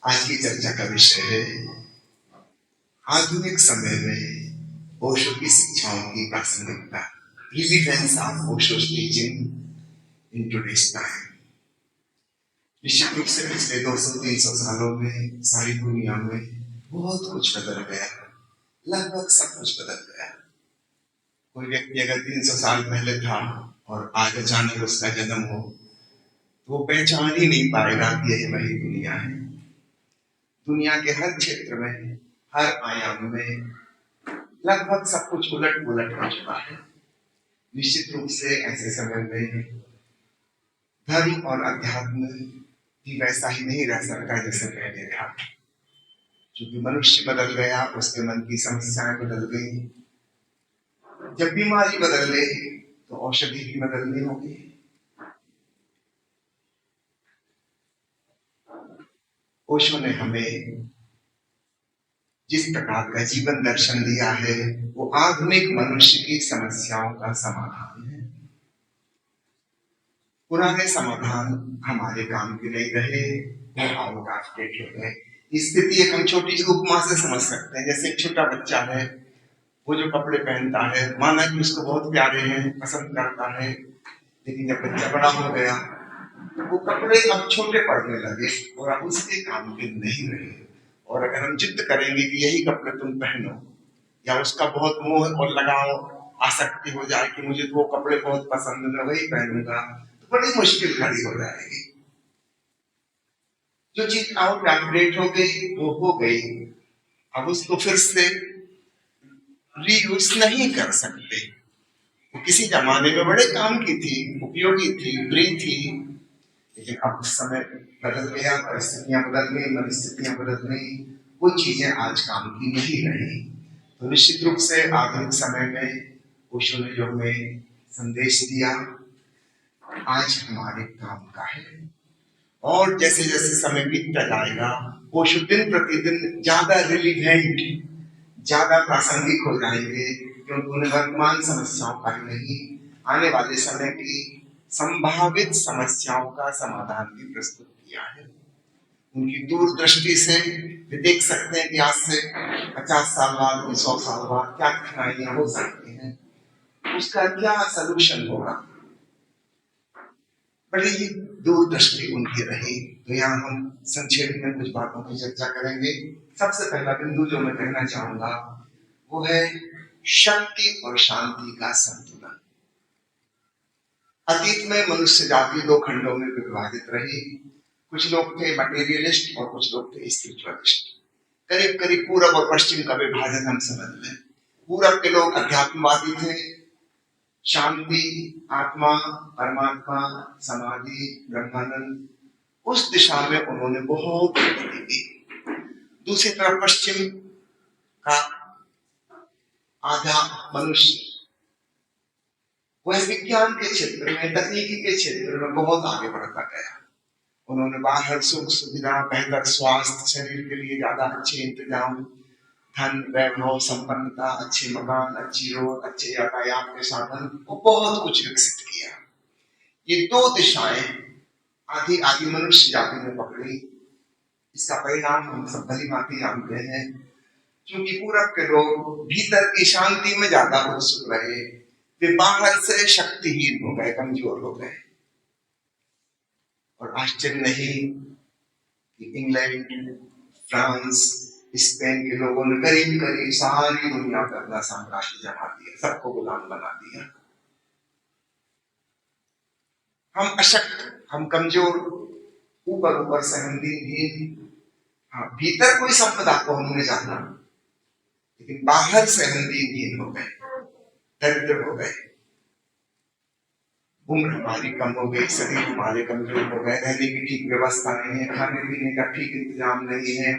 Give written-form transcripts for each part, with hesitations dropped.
आज की चर्चा का विषय है आधुनिक समय में ओशो की शिक्षाओं की प्रासंगिकता, relevance of Osho's teaching in today's time. निश्चित रूप से पिछले 200-300 सालों में सारी दुनिया में बहुत कुछ बदल गया, लगभग सब कुछ बदल गया। कोई व्यक्ति अगर 300 साल पहले था और आज अचानक उसका जन्म हो तो वो पहचान ही नहीं पाएगा कि यही वही दुनिया है। दुनिया के हर क्षेत्र में, हर आयाम में लगभग सब कुछ उलट पुलट हो चुका है। निश्चित रूप से ऐसे समय में धर्म और अध्यात्म भी वैसा ही नहीं रह सकता जैसे पहले था, क्योंकि मनुष्य बदल गया, उसके मन की समस्याएं बदल गई। जब बीमारी बदल गई तो औषधि भी बदलनी होगी। ओशो ने हमें जिस प्रकार का जीवन दर्शन दिया है वो आधुनिक मनुष्य की समस्याओं का समाधान है। पुराने समाधान हमारे काम के नहीं रहे, वो आउट ऑफ डेट हो गए। स्थिति एक हम छोटी सी उपमा से समझ सकते हैं। जैसे एक छोटा बच्चा है, वो जो कपड़े पहनता है, माना कि उसको बहुत प्यारे हैं, पसंद करता है, लेकिन जब बच्चा बड़ा हो गया वो कपड़े अब छोटे पड़ने लगे और अब उसके काम के नहीं रहे। और अगर हम जिद करेंगे कि यही कपड़े तुम पहनो, या उसका बहुत मोह और लगाव, आसक्ति हो जाए कि मुझे तो वो कपड़े बहुत पसंद है, मैं वही पहनूंगा, तो बड़ी मुश्किल खड़ी हो जाएगी। जो चीज आउट ऑफ डेट हो गई वो हो गई, अब उसको फिर से रीयूज नहीं कर सकते। वो किसी जमाने में बड़े काम की थी, उपयोगी थी, प्रिय थी, लेकिन अब समय बदल गया, परिस्थितियां बदल गई, मनस्थितियां बदल गई, वो चीजें आज काम की नहीं रही। तो निश्चित रूप से आधुनिक समय में ओशो ने जो हमें संदेश दिया आज हमारे काम का है। और जैसे जैसे समय बीतता जाएगा ओशो दिन प्रतिदिन ज्यादा रिलीवेंट, ज्यादा प्रासंगिक हो जाएंगे, क्योंकि उन्हें वर्तमान समस्याओं का ही नहीं, आने वाले समय की संभावित समस्याओं का समाधान भी प्रस्तुत किया है। उनकी दूरदृष्टि से वे देख सकते हैं कि आज से 50 साल बाद, 100 साल बाद क्या कठिनाइयां हो सकती हैं, उसका क्या सलूशन होगा। बड़ी ही दूरदृष्टि उनकी रही। तो यहाँ हम संक्षेप में कुछ बातों की चर्चा करेंगे। सबसे पहला बिंदु जो मैं कहना चाहूंगा वो है शक्ति और शांति का संतुलन। अतीत में मनुष्य जाति दो खंडों में विभाजित रही। कुछ लोग थे मटेरियलिस्ट और कुछ लोग थे स्पिरिचुअलिस्ट। करीब करीब पूरब और पश्चिम का विभाजन हम समझ लें। पूरब के लोग अध्यात्मवादी थे, शांति, आत्मा, परमात्मा, समाधि, ब्रह्मानंद, उस दिशा में उन्होंने बहुत प्रगति की। दूसरी तरफ पश्चिम का आधा मनुष्य वह विज्ञान के क्षेत्र में, तकनीकी के क्षेत्र में बहुत आगे बढ़ता गया। उन्होंने बाहर सुख सुविधा, बेहतर स्वास्थ्य, शरीर के लिए ज्यादा अच्छे इंतजाम, धन, वैभव, संपन्नता, अच्छे मकान, अच्छी रोड, अच्छे यातायात के साधन, वो बहुत कुछ विकसित किया। ये दो दिशाएं आधी आधी मनुष्य जाति ने पकड़ी। इसका परिणाम हम सब भली भांति जानते हैं। क्योंकि पूरब के लोग भीतर की शांति में ज्यादा उत्सुक रहे, वे बाहर से शक्तिहीन हो गए, कमजोर हो गए। और आश्चर्य नहीं कि इंग्लैंड, फ्रांस, स्पेन के लोगों ने करीब करीब सारी दुनिया पर अपना साम्राज्य जमा दिया, सबको गुलाम बना दिया। हम अशक्त, हम कमजोर, ऊपर ऊपर से हम दीनहीन। हाँ, भीतर कोई संपदा को हमने जाना, लेकिन बाहर से हम दीनहीन हो गए, दरिद्र हो गए। उम्र हमारी कम हो गई, शरीर हमारे कमजोर हो गए, रहने की ठीक व्यवस्था नहीं है, खाने पीने का ठीक इंतजाम नहीं है,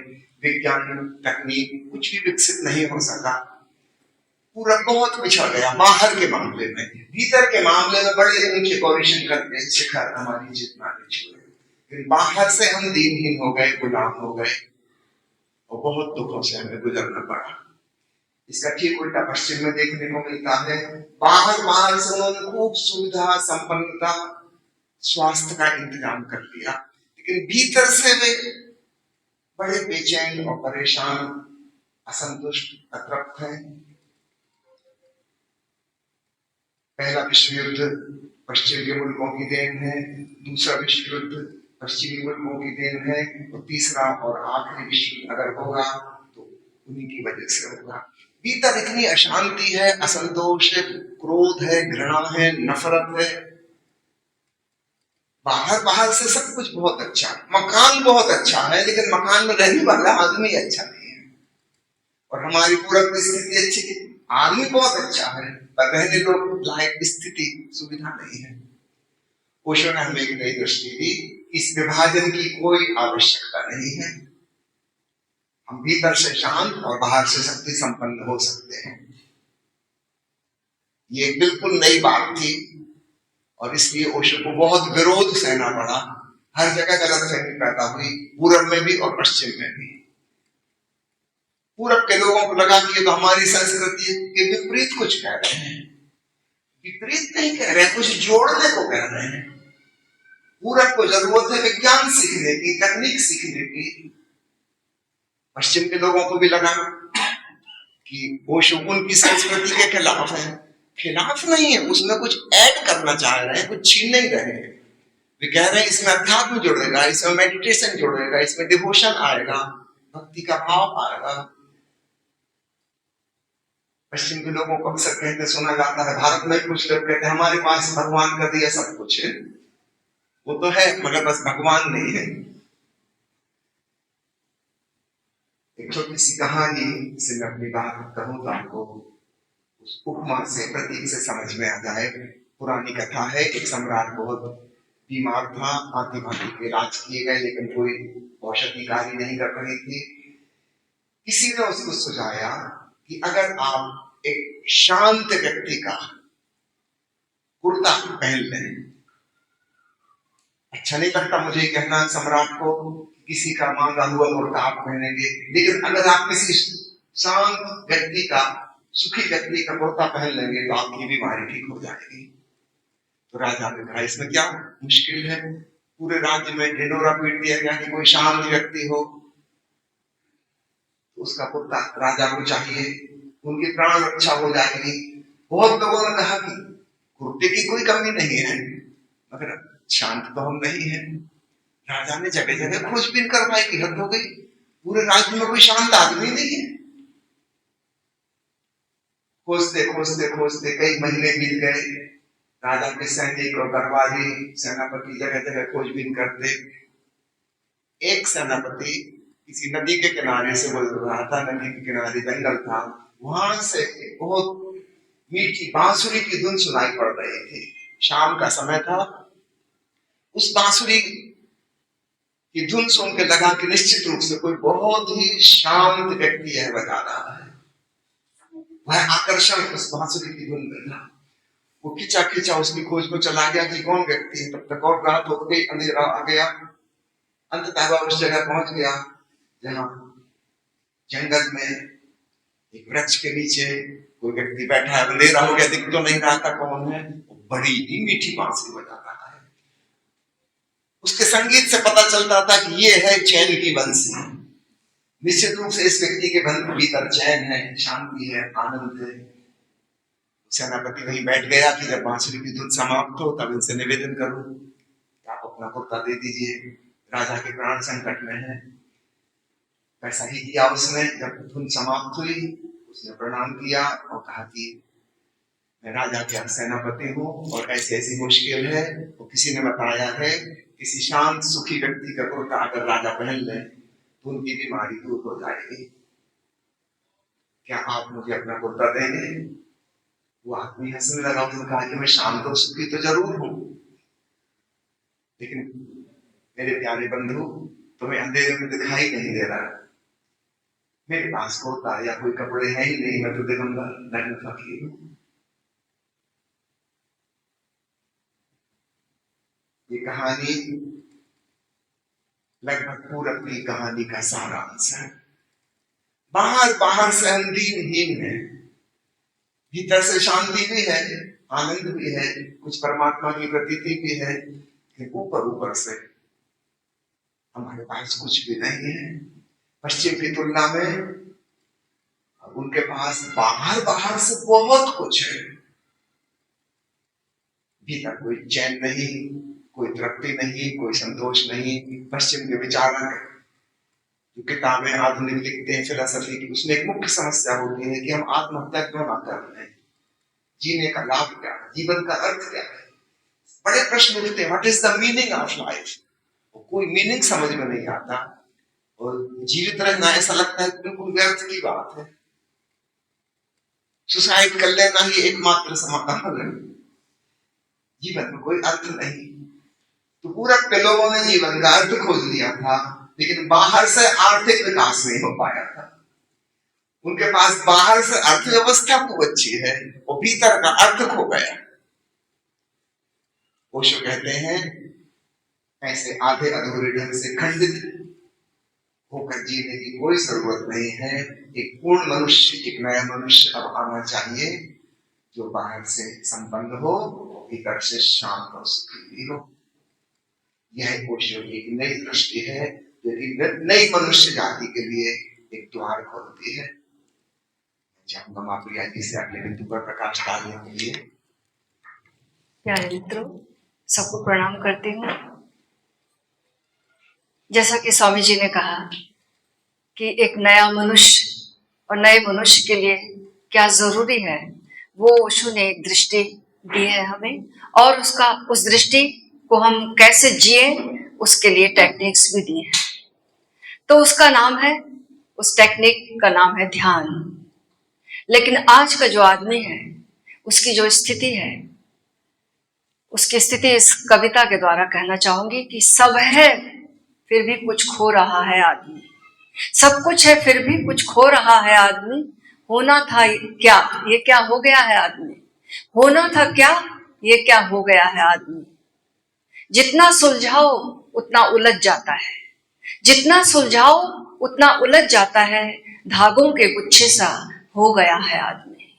विज्ञान तकनीक कुछ भी विकसित नहीं हो सका। पूरा बहुत पिछड़ गया बाहर के मामले में। भीतर के मामले में बड़े ऊंचे पोजीशन करके शिखर हमारी जितना नहीं छुए, लेकिन बाहर से हम दीनहीन हो गए, गुलाम हो गए, और बहुत दुखों से हमें गुजरना पड़ा। इसका ठीक उल्टा पश्चिम में देखने को मिलता है। बाहर से उन्होंने खूब सुविधा, संपन्नता, स्वास्थ्य का इंतजाम कर लिया, लेकिन भीतर से वे बड़े बेचैन और परेशान, असंतुष्ट, अतृप्त हैं। पहला विश्व युद्ध पश्चिम के मुल्कों की देन है, दूसरा विश्व युद्ध पश्चिमी मुल्कों की देन है, और तीसरा और आखिरी विश्व युद्ध अगर होगा तो उन्हीं की वजह से होगा। भीतर इतनी अशांति है, असंतोष है, क्रोध है, घृणा है, नफरत है। बाहर से सब कुछ बहुत अच्छा, मकान बहुत अच्छा है, लेकिन मकान में रहने वाला आदमी अच्छा नहीं है। और हमारी पूरब की स्थिति अच्छी, आदमी बहुत अच्छा है, पर रहने को लायक स्थिति, सुविधा नहीं है। ओशो ने हमें एक नई दृष्टि दी, इस विभाजन की कोई आवश्यकता नहीं है। हम भीतर से शांत और बाहर से शक्ति संपन्न हो सकते हैं। ये बिल्कुल नई बात थी, और इसलिए ओशो को बहुत विरोध सहना पड़ा। हर जगह गलतफहमी पैदा हुई, पूरब में भी और पश्चिम में भी। पूरब के लोगों को लगा कि ये तो हमारी संस्कृति के विपरीत कुछ कह रहे हैं। विपरीत नहीं कह रहे हैं, कुछ जोड़ने को कह रहे हैं। पूरब को जरूरत है विज्ञान सीखने की, तकनीक सीखने की। पश्चिम के लोगों को भी लगा कि ओशो उनकी संस्कृति के खिलाफ है। खिलाफ नहीं है, उसमें कुछ ऐड करना चाह रहे हैं, कुछ छीन नहीं रहे हैं। वे कह रहे हैं इसमें अध्यात्म जुड़ेगा, इसमें मेडिटेशन जुड़ेगा, इसमें डिवोशन आएगा, भक्ति का भाव आएगा। पश्चिम के लोगों को अक्सर कहते सुना जाता है, भारत में कुछ लोग कहते हैं हमारे पास भगवान का दिया सब कुछ है। वो तो है, मगर बस भगवान नहीं है। एक छोटी सी कहानी से मैं अपनी बात कहूं तो आपको उस उपमा से, प्रतीक से समझ में आ जाए। पुरानी कथा है, एक सम्राट बहुत बीमार था, भांति भांति के इलाज किए गए, लेकिन कोई औषधि कार्य नहीं कर रही थी। किसी ने उसको सुझाया कि अगर आप एक शांत व्यक्ति का कुर्ता पहन लें। अच्छा नहीं लगता मुझे कहना सम्राट को किसी का मांगा हुआ कुर्ता आप पहनेंगे, लेकिन अगर आप किसी शांत व्यक्ति का, सुखी व्यक्ति का कुर्ता पहन लेंगे तो आपकी बीमारी ठीक हो जाएगी। तो राजा ने कहा इसमें क्या मुश्किल है, पूरे राज्य में ढिंढोरा पीट दिया गया कि कोई शांत व्यक्ति हो, तो उसका कुर्ता राजा को चाहिए, उनकी प्राण रक्षा हो जाएगी। बहुत लोगों ने कहा कि कुर्ते की कोई कमी नहीं है, मगर शांत तो हम नहीं है। राजा ने जगह जगह खोजबीन करवाई कि हद हो गई, पूरे राज्य में कोई शांत आदमी नहीं है। खोजते खोजते खोजते कई महीने बीत गए। राजा के सैनिक और दरबारी सेनापति जगह जगह खोजबीन करते। एक सेनापति किसी नदी के किनारे से गुजर रहा था, नदी के किनारे जंगल था, वहां से बहुत मीठी बांसुरी की धुन सुनाई पड़ रही थी। शाम का समय था। उस बांसुरी की धुन सुन के लगा कि निश्चित रूप से कोई बहुत ही शांत व्यक्ति यह बजा रहा है। वह आकर्षण उस बांसुरी की धुन में था। वो खिंचा खिंचा उसकी खोज में चला गया कि कौन व्यक्ति है। तब तक और रात हो गई, अंधेरा आ गया। अंततः वह उस जगह पहुंच गया जहां जंगल में एक वृक्ष के नीचे कोई व्यक्ति बैठा है। अंधेरा हो गया, दिख तो नहीं रहा था कौन है। बड़ी ही मीठी बांसुरी बजा रहा है। उसके संगीत से पता चलता था कि ये है चैन की बंसी। निश्चित रूप से इस व्यक्ति के भीतर चैन है, शांति है, आनंद है। सेनापति वहीं बैठ गया कि जब बांसुरी की धुन समाप्त हो तब इनसे निवेदन करूं, आप अपना कुर्ता दे दीजिए, राजा के प्राण संकट में है। ऐसा ही किया उसने। जब धुन समाप्त हुई उसने प्रणाम किया और कहा कि मैं राजा के सेनापति हूँ और ऐसी ऐसी मुश्किल है, तो किसी ने बताया है किसी शांत सुखी व्यक्ति का कुर्ता अगर राजा पहन ले तो उनकी बीमारी दूर हो जाएगी। क्या आप मुझे अपना कुर्ता देंगे? वो आदमी हंसने लगा। उसने कहा कि मैं शांत और सुखी तो जरूर हूं, लेकिन मेरे प्यारे बंधु तुम्हें अंधेरे में दिखाई नहीं दे रहा। मेरे पास कुर्ता या कोई कपड़े हैं ही नहीं, मैं तो दिगंबर नग्न फकीर हूं। ये कहानी लगभग पूरब की कहानी का सारांश है। बाहर से हम दीनहीन है, भीतर से शांति भी है, आनंद भी है, कुछ परमात्मा की प्रतीति भी है, लेकिन ऊपर से हमारे पास कुछ भी नहीं है। पश्चिम की तुलना में उनके पास बाहर बाहर से बहुत कुछ है, भीतर कोई चैन नहीं, कोई तृप्ति नहीं, कोई संतोष नहीं। पश्चिम के विचारक जो किताबें आधुनिक लिखते हैं फिलोसफी की, उसमें एक मुख्य समस्या होती है कि हम आत्महत्या क्यों ना कर रहे हैं, जीने का लाभ क्या है, जीवन का अर्थ क्या है। बड़े प्रश्न उठते हैं, what is the meaning of life. कोई मीनिंग समझ में नहीं आता और जीवित रहना ऐसा लगता है बिल्कुल व्यर्थ की बात है। सुसाइड कर लेना ही एकमात्र समाधान है, जीवन में कोई अर्थ नहीं। तो पूरब के लोगों ने जीवन का अर्थ खोज लिया था, लेकिन बाहर से आर्थिक विकास नहीं हो पाया था। उनके पास बाहर से अर्थव्यवस्था खूब अच्छी है और भीतर का अर्थ खो गया। ओशो कहते हैं ऐसे आधे अधूरे ढंग से खंडित होकर जीने की कोई जरूरत नहीं है। एक पूर्ण मनुष्य, एक नया मनुष्य अब आना चाहिए, जो बाहर से संपन्न हो, भीतर से शांत और सुखी हो। यह ओशो की एक नई दृष्टि है जो नई मनुष्य जाति के लिए एक द्वार खोलती है। चाहूंगा माँ प्रिया जी से अगले बिंदु पर प्रकाश डालने के लिए। प्यारे मित्रों, सबको प्रणाम करती हूँ। जैसा कि स्वामी जी ने कहा कि एक नया मनुष्य और नए मनुष्य के लिए क्या जरूरी है, वो ओशो ने एक दृष्टि दी है हमें, और उस दृष्टि को हम कैसे जिए उसके लिए टेक्निक्स भी दी है। तो उस टेक्निक का नाम है ध्यान। लेकिन आज का जो आदमी है, उसकी जो स्थिति है, उसकी स्थिति इस कविता के द्वारा कहना चाहूंगी कि सब है फिर भी कुछ खो रहा है आदमी। सब कुछ है फिर भी कुछ खो रहा है आदमी। होना था क्या, ये क्या हो गया है आदमी। होना था क्या, ये क्या हो गया है आदमी। जितना सुलझाओ उतना उलझ जाता है, जितना सुलझाओ उतना उलझ जाता है। धागों के गुच्छे सा हो गया है आदमी।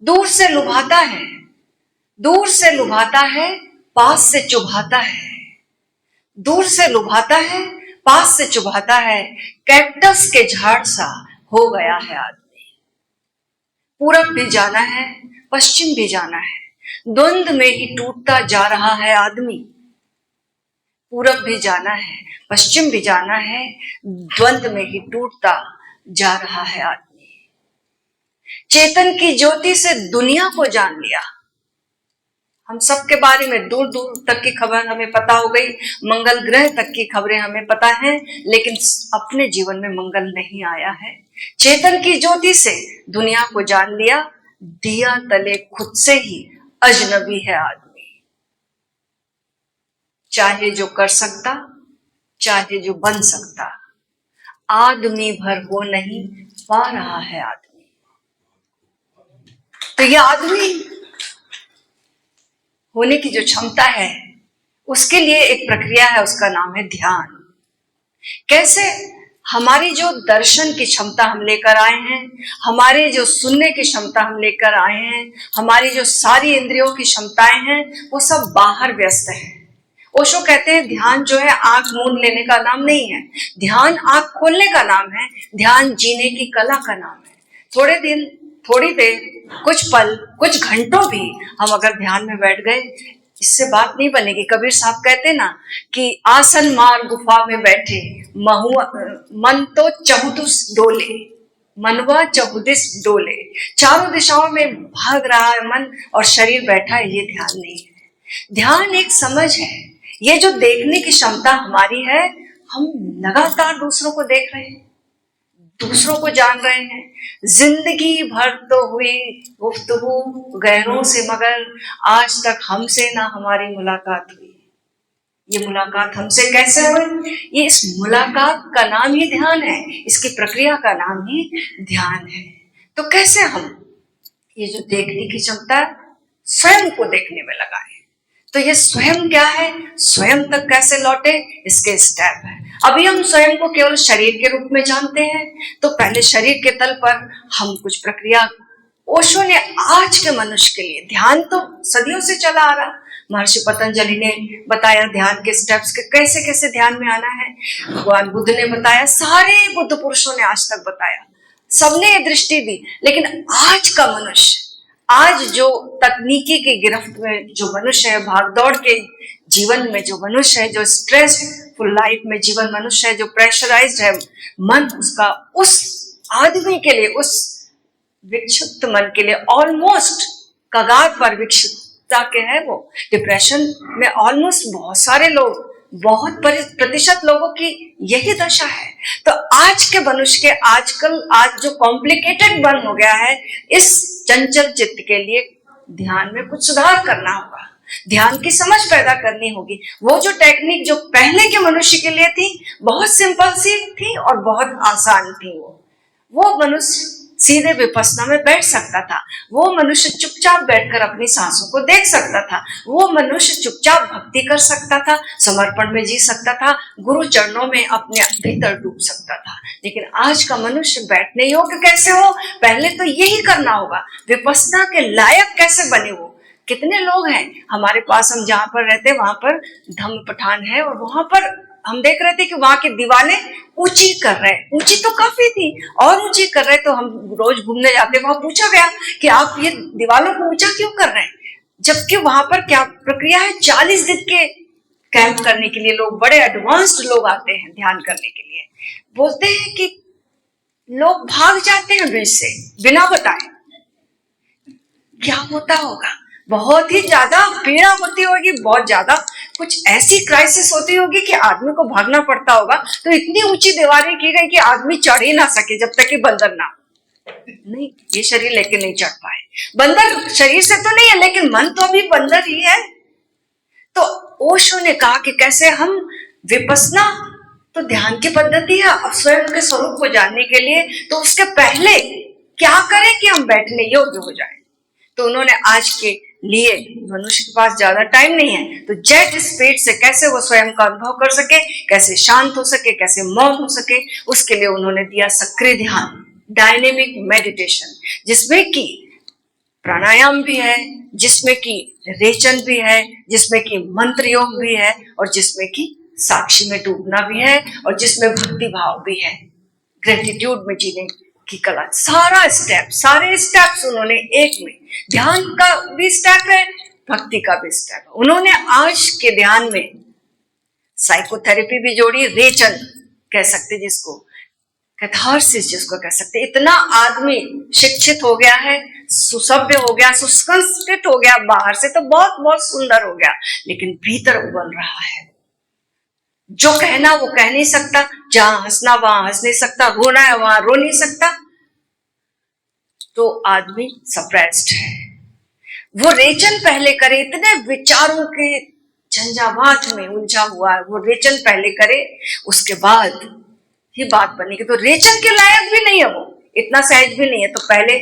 दूर से लुभाता है, दूर से लुभाता है, पास से चुभाता है। दूर से लुभाता है, पास से चुभाता है। कैक्टस के झाड़ सा हो गया है आदमी। पूरब भी जाना है, पश्चिम भी जाना है, द्वंद्व में ही टूटता जा रहा है आदमी। पूरब भी जाना है, पश्चिम भी जाना है, द्वंद्व में ही टूटता जा रहा है आदमी। चेतन की ज्योति से दुनिया को जान लिया। हम सबके बारे में दूर दूर तक की खबर हमें पता हो गई, मंगल ग्रह तक की खबरें हमें पता है, लेकिन अपने जीवन में मंगल नहीं आया है। चेतन की ज्योति से दुनिया को जान लिया, दिया तले खुद से ही अजनबी है आदमी। चाहे जो कर सकता, चाहे जो बन सकता, आदमी भर हो नहीं पा रहा है आदमी। तो ये आदमी होने की जो क्षमता है, उसके लिए एक प्रक्रिया है, उसका नाम है ध्यान। कैसे हमारी जो दर्शन की क्षमता हम लेकर आए हैं, हमारी जो सुनने की क्षमता हम लेकर आए हैं, हमारी जो सारी इंद्रियों की क्षमताएं हैं, वो सब बाहर व्यस्त है। ओशो कहते हैं ध्यान जो है आंख मूंद लेने का नाम नहीं है, ध्यान आंख खोलने का नाम है, ध्यान जीने की कला का नाम है। थोड़े दिन, थोड़ी देर, कुछ पल, कुछ घंटों भी हम अगर ध्यान में बैठ गए, इससे बात नहीं बनेगी। कबीर साहब कहते ना कि आसन मार गुफा में बैठे महुआ मन तो चहुदिस डोले, मनवा चहुदिस डोले। चारों दिशाओं में भाग रहा है मन और शरीर बैठा है, ये ध्यान नहीं है। ध्यान एक समझ है। ये जो देखने की क्षमता हमारी है, हम लगातार दूसरों को देख रहे हैं, दूसरों को जान रहे हैं। जिंदगी भर तो हुई गुफ्तगू गैरों से, मगर आज तक हमसे ना हमारी मुलाकात हुई। ये मुलाकात हमसे कैसे हुई? ये इस मुलाकात का नाम ही ध्यान है, इसकी प्रक्रिया का नाम ही ध्यान है। तो कैसे हम ये जो देखने की क्षमता स्वयं को देखने में लगाए, तो ये स्वयं क्या है, स्वयं तक कैसे लौटे, इसके स्टेप है। अभी हम स्वयं को केवल शरीर के रूप में जानते हैं, तो पहले शरीर के तल पर हम कुछ प्रक्रिया। ओशो ने आज के मनुष्य के लिए, ध्यान तो सदियों से चला आ रहा, महर्षि पतंजलि ने बताया ध्यान के स्टेप्स के कैसे कैसे ध्यान में आना है, भगवान बुद्ध ने बताया, सारे बुद्ध पुरुषों ने आज तक बताया, सबने ये दृष्टि दी। लेकिन आज का मनुष्य, आज जो तकनीकी की गिरफ्त में जो मनुष्य है, भागदौड़ के जीवन में जो मनुष्य है, जो स्ट्रेसफुल लाइफ में जीवन मनुष्य है, जो प्रेशराइज्ड है मन उसका, उस आदमी के लिए, उस विक्षिप्त मन के लिए ऑलमोस्ट कगार पर विक्षिप्तता के है वो डिप्रेशन में ऑलमोस्ट बहुत सारे लोग, बहुत प्रतिशत लोगों की यही दशा है। तो आज के मनुष्य के आज जो कॉम्प्लिकेटेड बन हो गया है, इस चंचल चित्त के लिए ध्यान में कुछ सुधार करना होगा, ध्यान की समझ पैदा करनी होगी। वो जो टेक्निक जो पहले के मनुष्य के लिए थी बहुत सिंपल सी थी और बहुत आसान थी, वो मनुष्य सीधे विपस्सना में बैठ सकता था, वो मनुष्य चुपचाप बैठकर अपनी सांसों को देख सकता था, वो मनुष्य चुपचाप भक्ति कर सकता था, समर्पण में जी सकता था, गुरु चरणों में अपने भीतर डूब सकता था। लेकिन आज का मनुष्य बैठने योग्य कैसे हो, पहले तो यही करना होगा। विपस्सना के लायक कैसे बने वो, कितने लोग हैं हमारे पास, हम जहां पर रहते वहां पर धम्म पठान है और वहां पर हम देख रहे थे कि वहां की दीवारें ऊंची कर रहे हैं, ऊंची तो काफी थी और ऊंची कर रहे, तो हम रोज घूमने जाते, वहां पूछा गया कि आप ये दीवारों को ऊंचा क्यों कर रहे हैं, जबकि वहां पर क्या प्रक्रिया है, 40 दिन के कैंप करने के लिए लोग, बड़े एडवांस्ड लोग आते हैं ध्यान करने के लिए। बोलते हैं कि लोग भाग जाते हैं बीच से बिना बताए, क्या होता होगा, बहुत ही ज्यादा पीड़ा होती होगी, बहुत ज्यादा कुछ ऐसी क्राइसिस होती होगी कि आदमी को भागना पड़ता होगा। तो इतनी ऊंची दीवारें की गई कि आदमी चढ़ ही ना सके जब तक कि बंदर ना, नहीं ये शरीर लेके नहीं चढ़ पाए। बंदर शरीर से तो नहीं है लेकिन मन तो अभी बंदर ही है। तो ओशो ने कहा कि कैसे हम विपस्सना तो ध्यान की पद्धति है, अब स्वयं के स्वरूप को जानने के लिए तो उसके पहले क्या करें कि हम बैठने योग्य हो जाए। तो उन्होंने आज के लिए, मनुष्य के पास ज्यादा टाइम नहीं है, तो जेट स्पीड से कैसे वो स्वयं का अनुभव कर सके, कैसे शांत हो सके, कैसे मौन हो सके, उसके लिए उन्होंने दिया सक्रिय ध्यान, डायनेमिक मेडिटेशन, जिसमें कि प्राणायाम भी है, जिसमें कि रेचन भी है, जिसमें कि मंत्र योग भी है और जिसमें कि साक्षी में डूबना भी है और जिसमें भक्ति भाव भी है, ग्रेटिट्यूड में जीने की कला। सारे स्टेप्स उन्होंने एक में, ध्यान का भी स्टेप है, भक्ति का भी स्टेप है। उन्होंने आज के ध्यान में साइकोथेरेपी भी जोड़ी, रेचन कह सकते जिसको, कैथारसिस जिसको कह सकते। इतना आदमी शिक्षित हो गया है, सुसभ्य हो गया, सुसंस्कृत हो गया, बाहर से तो बहुत बहुत सुंदर हो गया, लेकिन भीतर उबल रहा है। जो कहना वो कह नहीं सकता, जहां हंसना वहां हंस नहीं सकता, रोना है वहां रो नहीं सकता, तो आदमी सप्रेस्ड है। वो रेचन पहले करे, इतने विचारों के झंझावात में उलझा हुआ है, वो रेचन पहले करे, उसके बाद ही बात बनेगी। तो रेचन के लायक भी नहीं है वो, इतना सहज भी नहीं है। तो पहले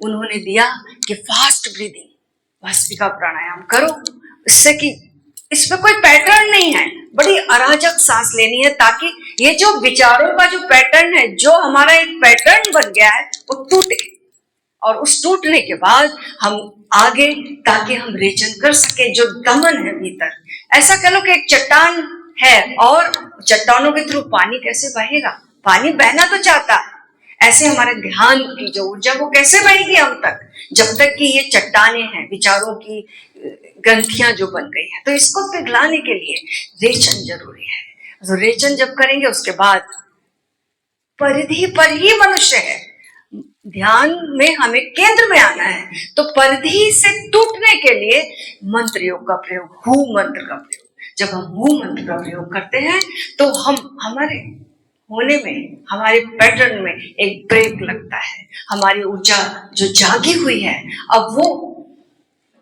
उन्होंने दिया कि फास्ट ब्रीदिंग, भस्त्रिका प्राणायाम करो, इससे कि इसमें कोई पैटर्न नहीं है, बड़ी अराजक सांस लेनी है, ताकि ये जो विचारों का जो पैटर्न है, जो हमारा एक पैटर्न बन गया है, वो टूटे, और उस टूटने के बाद हम आगे, ताकि हम रेचन कर सके जो दमन है भीतर। ऐसा कह लो कि एक चट्टान है और चट्टानों के थ्रू पानी कैसे बहेगा, पानी बहना तो चाहता है, ऐसे हमारे ध्यान की जो ऊर्जा वो कैसे बहेगी हम तक, जब तक कि ये चट्टाने हैं, विचारों की ग्रंथियां जो बन गई है। तो इसको पिघलाने के लिए रेचन जरूरी है। तो रेचन जब करेंगे उसके बाद परिधि पर ही मनुष्य है, ध्यान में हमें केंद्र में आना है, तो परिधि से टूटने के लिए मंत्र योग का प्रयोग, हु मंत्र का प्रयोग। जब हम हु मंत्र का प्रयोग करते हैं तो हम हमारे होने में, हमारे पैटर्न में एक ब्रेक लगता है, हमारी ऊर्जा जो जागी हुई है अब वो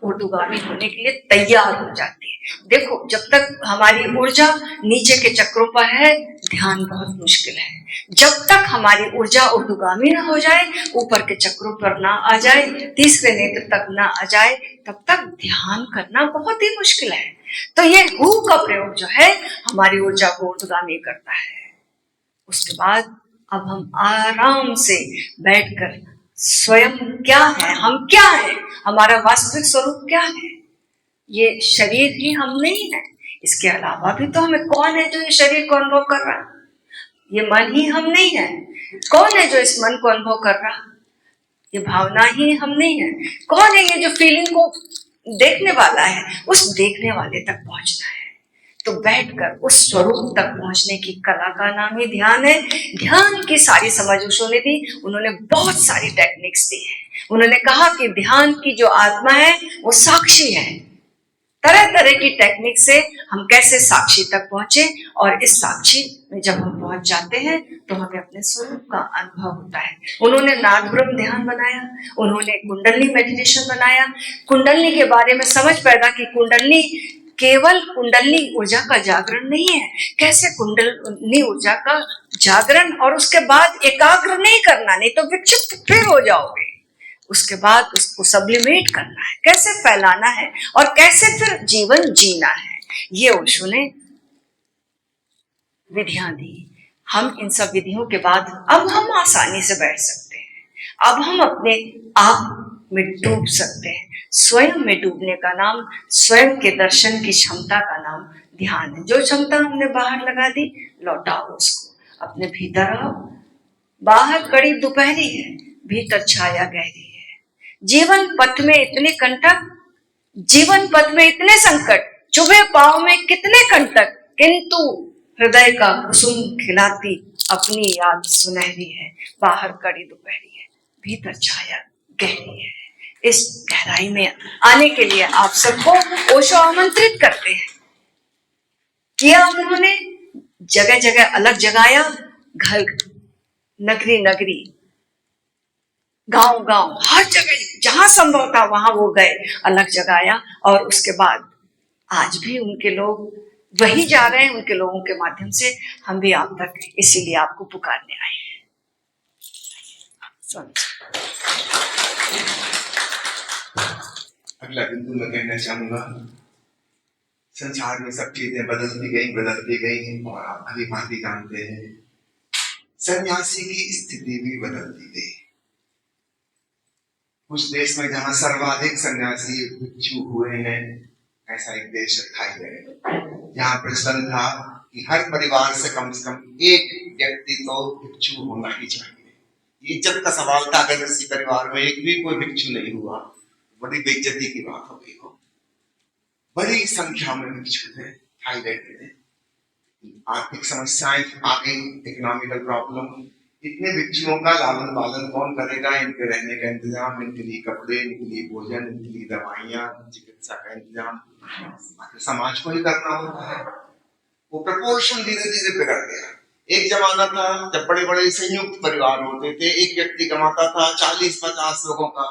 ऊर्ध्वगामी होने के लिए तैयार हो जाती है। देखो, जब तक हमारी ऊर्जा नीचे के चक्रों पर है, ध्यान बहुत मुश्किल है। जब तक हमारी ऊर्जा ऊर्ध्वगामी ना हो जाए, ऊपर के चक्रों पर ना आ जाए, तीसरे नेत्र तक ना आ जाए, तब तक ध्यान करना बहुत ही मुश्किल है। तो ये हु का प्रयोग जो है हमारी ऊर्जा को ऊर्ध्वगामी करता है। उसके बाद अब हम आराम से बैठकर स्वयं क्या है, हम क्या है, हमारा वास्तविक स्वरूप क्या है, ये शरीर ही हम नहीं है, इसके अलावा भी तो हमें कौन है जो ये शरीर को अनुभव कर रहा है? ये मन ही हम नहीं है, कौन है जो इस मन को अनुभव कर रहा? ये भावना ही हम नहीं है, कौन है ये जो फीलिंग को देखने वाला है? उस देखने वाले तक पहुंचना है। तो बैठकर उस स्वरूप तक पहुंचने की कला का नाम ही ध्यान है। ध्यान की सारी समझ ओशो ने दी। उन्होंने बहुत सारी टेक्निक्स दी है। उन्होंने कहा कि ध्यान की जो आत्मा है वो साक्षी है। तरह तरह की टेक्निक से हम कैसे साक्षी तक पहुंचे, और इस साक्षी में जब हम पहुंच जाते हैं तो हमें अपने स्वरूप का अनुभव होता है। उन्होंने नाद ब्रह्म ध्यान बनाया, उन्होंने कुंडलनी मेडिटेशन बनाया, कुंडलनी के बारे में समझ पैदा की। कुंडलनी केवल कुंडलनी ऊर्जा का जागरण नहीं है, कैसे कुंडलनी ऊर्जा का जागरण और उसके बाद एकाग्र नहीं करना, नहीं तो विक्षिप्त फिर हो जाओगे। उसके बाद उसको सब्लिमेट करना है, कैसे फैलाना है और कैसे फिर जीवन जीना है, ये ओशो ने विधियां दी। हम इन सब विधियों के बाद अब हम आसानी से बैठ सकते हैं। अब हम अपने आप में डूब सकते हैं। स्वयं में डूबने का नाम, स्वयं के दर्शन की क्षमता का नाम ध्यान है। जो क्षमता हमने बाहर लगा दी, लौटाओ उसको अपने भीतर आओ। बाहर कड़ी दोपहरी है, भीतर छाया गहरी है। जीवन पथ में इतने कंटक, जीवन पथ में इतने संकट, चुभे पांव में कितने कंटक, किंतु हृदय का कुसुम खिलाती अपनी याद सुनहरी है। बाहर कड़ी दोपहरी है, भीतर छाया गहरी है। इस गहराई में आने के लिए आप सबको ओशो आमंत्रित करते हैं। किया उन्होंने, जगह जगह अलग जगाया, घर नगरी नगरी, गांव गांव, हर जगह जहां संभव था वहां वो गए, अलग जगाया। और उसके बाद आज भी उनके लोग वही जा रहे हैं। उनके लोगों के माध्यम से हम भी आप तक इसीलिए आपको पुकारने आए हैं। अगला बिंदु मैं कहना चाहूंगा, संसार में सब चीजें बदलती गई और आप भली भांति जानते हैं सन्यासी की स्थिति भी बदलती गई। कुछ देश में जहां सर्वाधिक सन्यासी भिक्षु हुए हैं, ऐसा एक देश है थाईलैंड, जहां प्रचलन था कि हर परिवार से कम एक व्यक्ति तो भिक्षु होना ही चाहिए। इज्जत का सवाल था, अगर किसी परिवार में एक भी कोई भिक्षु नहीं हुआ, बड़ी बेइज्जती की बात हो गई हो। बड़ी संख्या में भिक्षु थे थाईलैंड में। आर्थिक समस्याएं आ गई, इकोनॉमिकल प्रॉब्लम, इतने भिक्षुओं का लालन पालन कौन करेगा? इनके रहने का इंतजाम, इनके लिए कपड़े, इनके लिए भोजन, इनके लिए दवाइयां, चिकित्सा का इंतजाम समाज को ही करना होता है। वो प्रपोर्शन धीरे धीरे बिगड़ गया। एक जमाना था जब बड़े बड़े संयुक्त परिवार होते थे, एक व्यक्ति कमाता था 40-50 लोगों का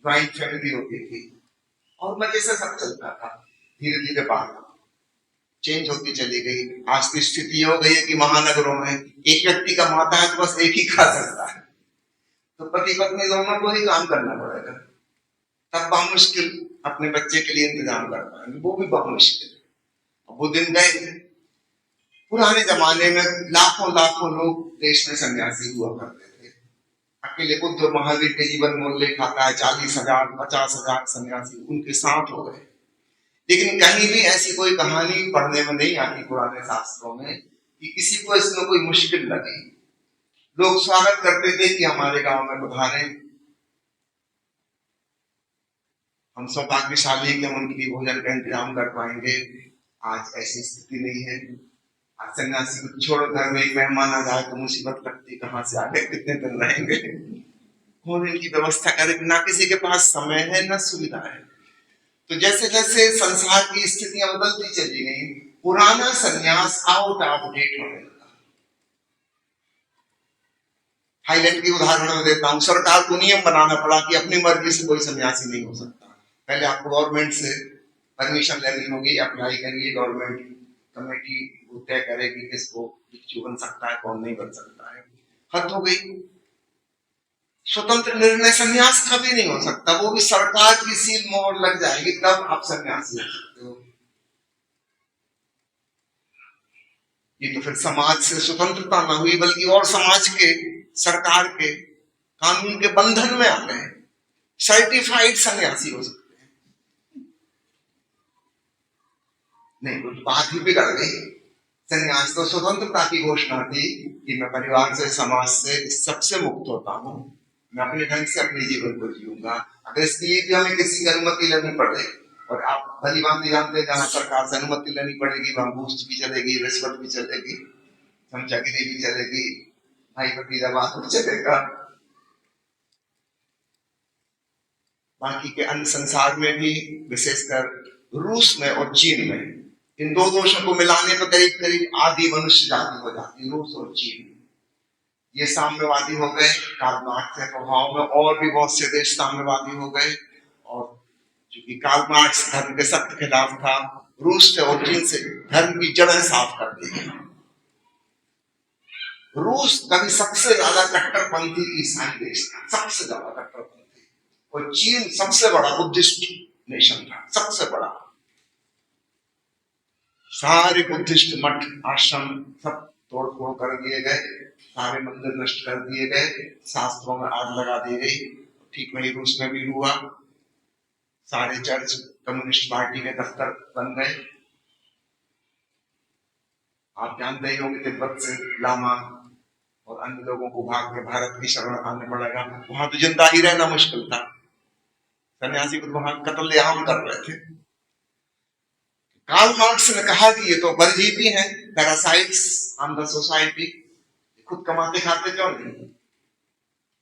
ज्वाइंट फैमिली होती थी और मजे से सब चलता था। धीरे धीरे बात चेंज होती चली गई। आज की स्थिति हो गई है कि महानगरों में एक व्यक्ति कमाता है तो बस एक ही खा सकता है, तो पति पत्नी दोनों को ही काम करना पड़ेगा, तब बामुश्किल अपने बच्चे के लिए इंतजाम कर पाएंगे, वो भी बामुश्किल। वो दिन गए। पुराने जमाने में लाखों लाखों लोग देश में सन्यासी हुआ करते थे। अकेले बुद्ध महावीर के जीवन मूल्य खाता है 40,000 50,000 सन्यासी उनके साथ हो गए। लेकिन कहीं भी ऐसी कोई कहानी पढ़ने में नहीं आती पुराने शास्त्रों में कि किसी को इसमें कोई मुश्किल लगी। लोग स्वागत करते थे कि हमारे गांव में पधारे, हम सौभाग्यशाली कि हम उनके लिए भोजन का इंतजाम कर पाएंगे। आज ऐसी स्थिति नहीं है। आज सन्यासी को छोड़ो, घर में एक मेहमान आ जाए तो मुसीबत लगती, कहाँ से आगे कितने दिन रहेंगे, कौन इनकी व्यवस्था करे? ना किसी के पास समय है ना सुविधा है। तो जैसे जैसे संसार की स्थितियां बदलती चली गई, पुराना सन्यास आउट ऑफ डेट होने लगा। थाईलैंड की उदाहरण में देता हूँ। सरकार को नियम बनाना पड़ा कि अपनी मर्जी से कोई सन्यासी नहीं हो सकता। पहले आपको गवर्नमेंट से परमिशन लेनी होगी, अप्लाई करिए, गवर्नमेंट कमेटी तय करेगी किसको भिक्षु बन सकता है, कौन नहीं बन सकता है। हद हो गई। स्वतंत्र निर्णय सन्यास कभी नहीं हो सकता, वो भी सरकार की सील मोहर लग जाएगी तब आप सन्यासी हो सकते हो। ये तो फिर समाज से स्वतंत्रता न हुई, बल्कि और समाज के, सरकार के, कानून के बंधन में आ गए। सर्टिफाइड सन्यासी हो सकते हैं। नहीं, वो बात ही बिगड़ गई। संन्यास तो स्वतंत्रता की घोषणा थी कि मैं परिवार से, समाज से, इस सबसे मुक्त होता हूँ, मैं अपने ढंग से अपने जीवन को जीऊंगा। अगर इसके लिए भी हमें किसी की अनुमति लेनी पड़े, और आप भली भांति जानते हैं जहां सरकार से अनुमति लेनी पड़ेगी वहां घूस भी चलेगी, रिश्वत भी चलेगी, चमचागिरी भी चलेगी, भाई भतीजावाद भी चलेगा। बाकी के अन्य संसार में भी, विशेषकर रूस में और चीन में, इन दो देशों को मिलाने पर करीब करीब आधी मनुष्य जाति हो जाती, रूस और चीन। ये साम्यवादी हो गए, कार्ल मार्क्स के प्रभाव में और भी बहुत से देश साम्यवादी हो गए। और चूंकि कार्ल मार्क्स धर्म के सख्त खिलाफ था, रूस से और चीन से धर्म की जड़ें साफ कर दी गई। रूस कभी सबसे ज्यादा कट्टरपंथी ईसाई देश था, सबसे ज्यादा कट्टरपंथी, और चीन सबसे बड़ा बुद्धिस्ट नेशन था, सबसे बड़ा। सारे बुद्धिस्ट मठ, आश्रम सब तोड़ फोड़ कर दिए गए, सारे मंदिर नष्ट कर दिए गए, शास्त्रों में आग लगा दी गई। ठीक वही रूस में भी हुआ, सारे चर्च कम्युनिस्ट पार्टी के दफ्तर बन गए। आप जानते ही होंगे तिब्बत से लामा और अन्य लोगों को भाग के भारत की शरण आने पड़ेगा। वहां तो जिंदा ही रहना मुश्किल था, सन्यासी को वहां कत्लेआम कर रहे थे। कार्ल मार्क्स ने कहा कि ये तो परजीवी हैं, पैरासाइट्स ऑन द सोसाइटी, खुद कमाते खाते क्यों नहीं,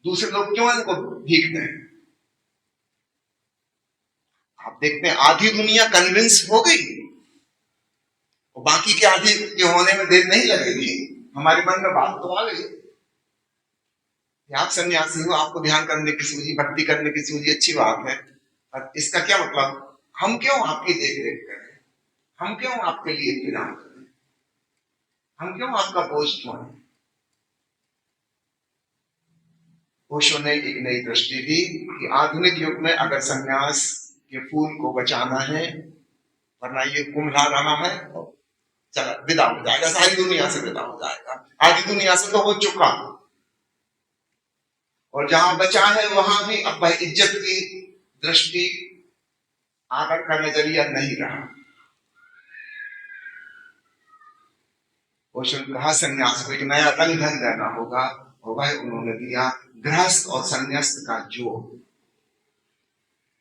दूसरे लोग क्यों इनको भीख दें। आप देखते हैं आधी दुनिया कन्विंस हो गई, और बाकी के आधी के होने में देर नहीं लगेगी। हमारे मन में बात तो आ गई, आप सन्यासी हो, आपको ध्यान करने की सूझी, भक्ति करने की सूझी, अच्छी बात है, और इसका क्या मतलब, हम क्यों आपकी देख रेख करें, हम क्यों आपके लिए इंतजाम करें, हम क्यों आपका बोझ ढोएं। ओशो ने एक नई दृष्टि दी कि आधुनिक युग में अगर सन्यास के फूल को बचाना है, वरना ये कुम्भला रहा है, चला विदा हो जाएगा, सारी दुनिया से विदा हो जाएगा। आधी दुनिया से तो हो चुका, और जहां बचा है वहां भी अब भाई इज्जत की दृष्टि, आदर का नजरिया नहीं रहा। ओशो ने कहा सन्यास को एक नया रंग ढंग देना होगा, और वह उन्होंने दिया गृहस्थ और सन्यास्त का जोड़।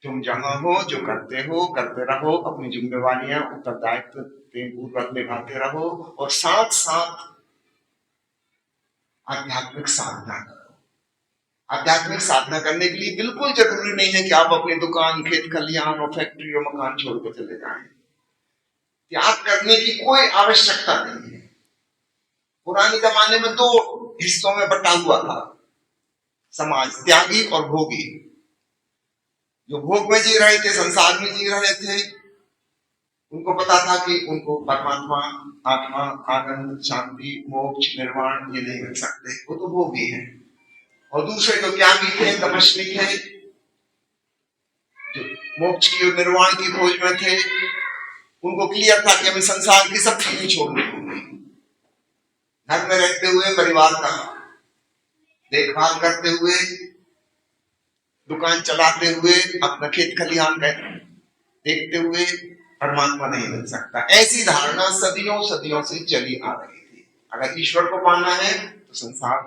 तुम जहां हो, जो करते हो करते रहो, अपनी जिम्मेवारियां उत्तरदायित्व पूर्वक निभाते रहो, और साथ साथ आध्यात्मिक साधना करो। आध्यात्मिक साधना करने के लिए बिल्कुल जरूरी नहीं है कि आप अपनी दुकान, खेत खलिहान और फैक्ट्री और मकान छोड़कर चले जाएं। त्याग करने की कोई आवश्यकता नहीं है। पुराने जमाने में दो हिस्सों में बटा हुआ था समाज, त्यागी और भोगी। जो भोग में जी रहे थे, संसार में जी रहे थे, उनको पता था कि उनको परमात्मा, आत्मा, आनंद, शांति, मोक्ष, निर्वाण ये नहीं मिल सकते, वो तो भोगी हैं। और दूसरे जो त्यागी थे, तपस्विक है, जो मोक्ष की और निर्वाण की खोज में थे, उनको क्लियर था कि हमें संसार की सब चीजें छोड़नी होंगी। घर में रहते हुए परिवार का देखभाल करते हुए, दुकान चलाते हुए, अपना खेत खलिहान देखते हुए परमात्मा नहीं मिल सकता। ऐसी धारणा सदियों सदियों से चली आ रही थी। अगर ईश्वर को पाना है तो संसार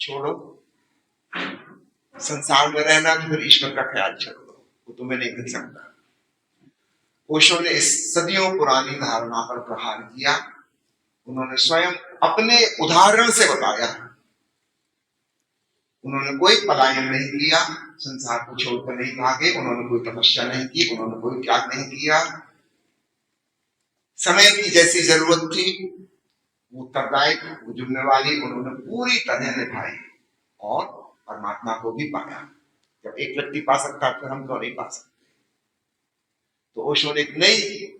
छोड़ो, संसार में रहना तो फिर ईश्वर का ख्याल छोड़ दो, वो तुम्हें नहीं मिल सकता। ओशो ने इस सदियों पुरानी धारणा पर प्रहार किया। उन्होंने स्वयं अपने उदाहरण से बताया। उन्होंने कोई पलायन नहीं किया, संसार को छोड़कर नहीं भागे, उन्होंने कोई तपस्या नहीं की, उन्होंने कोई त्याग नहीं किया। समय की जैसी जरूरत थी, उत्तरदायित्व, वो जिम्मेवारी उन्होंने पूरी तरह निभाई, और परमात्मा को भी पाया। जब एक व्यक्ति पा सकता है तो हम तो नहीं पा सकते। तो ओशो ने एक नई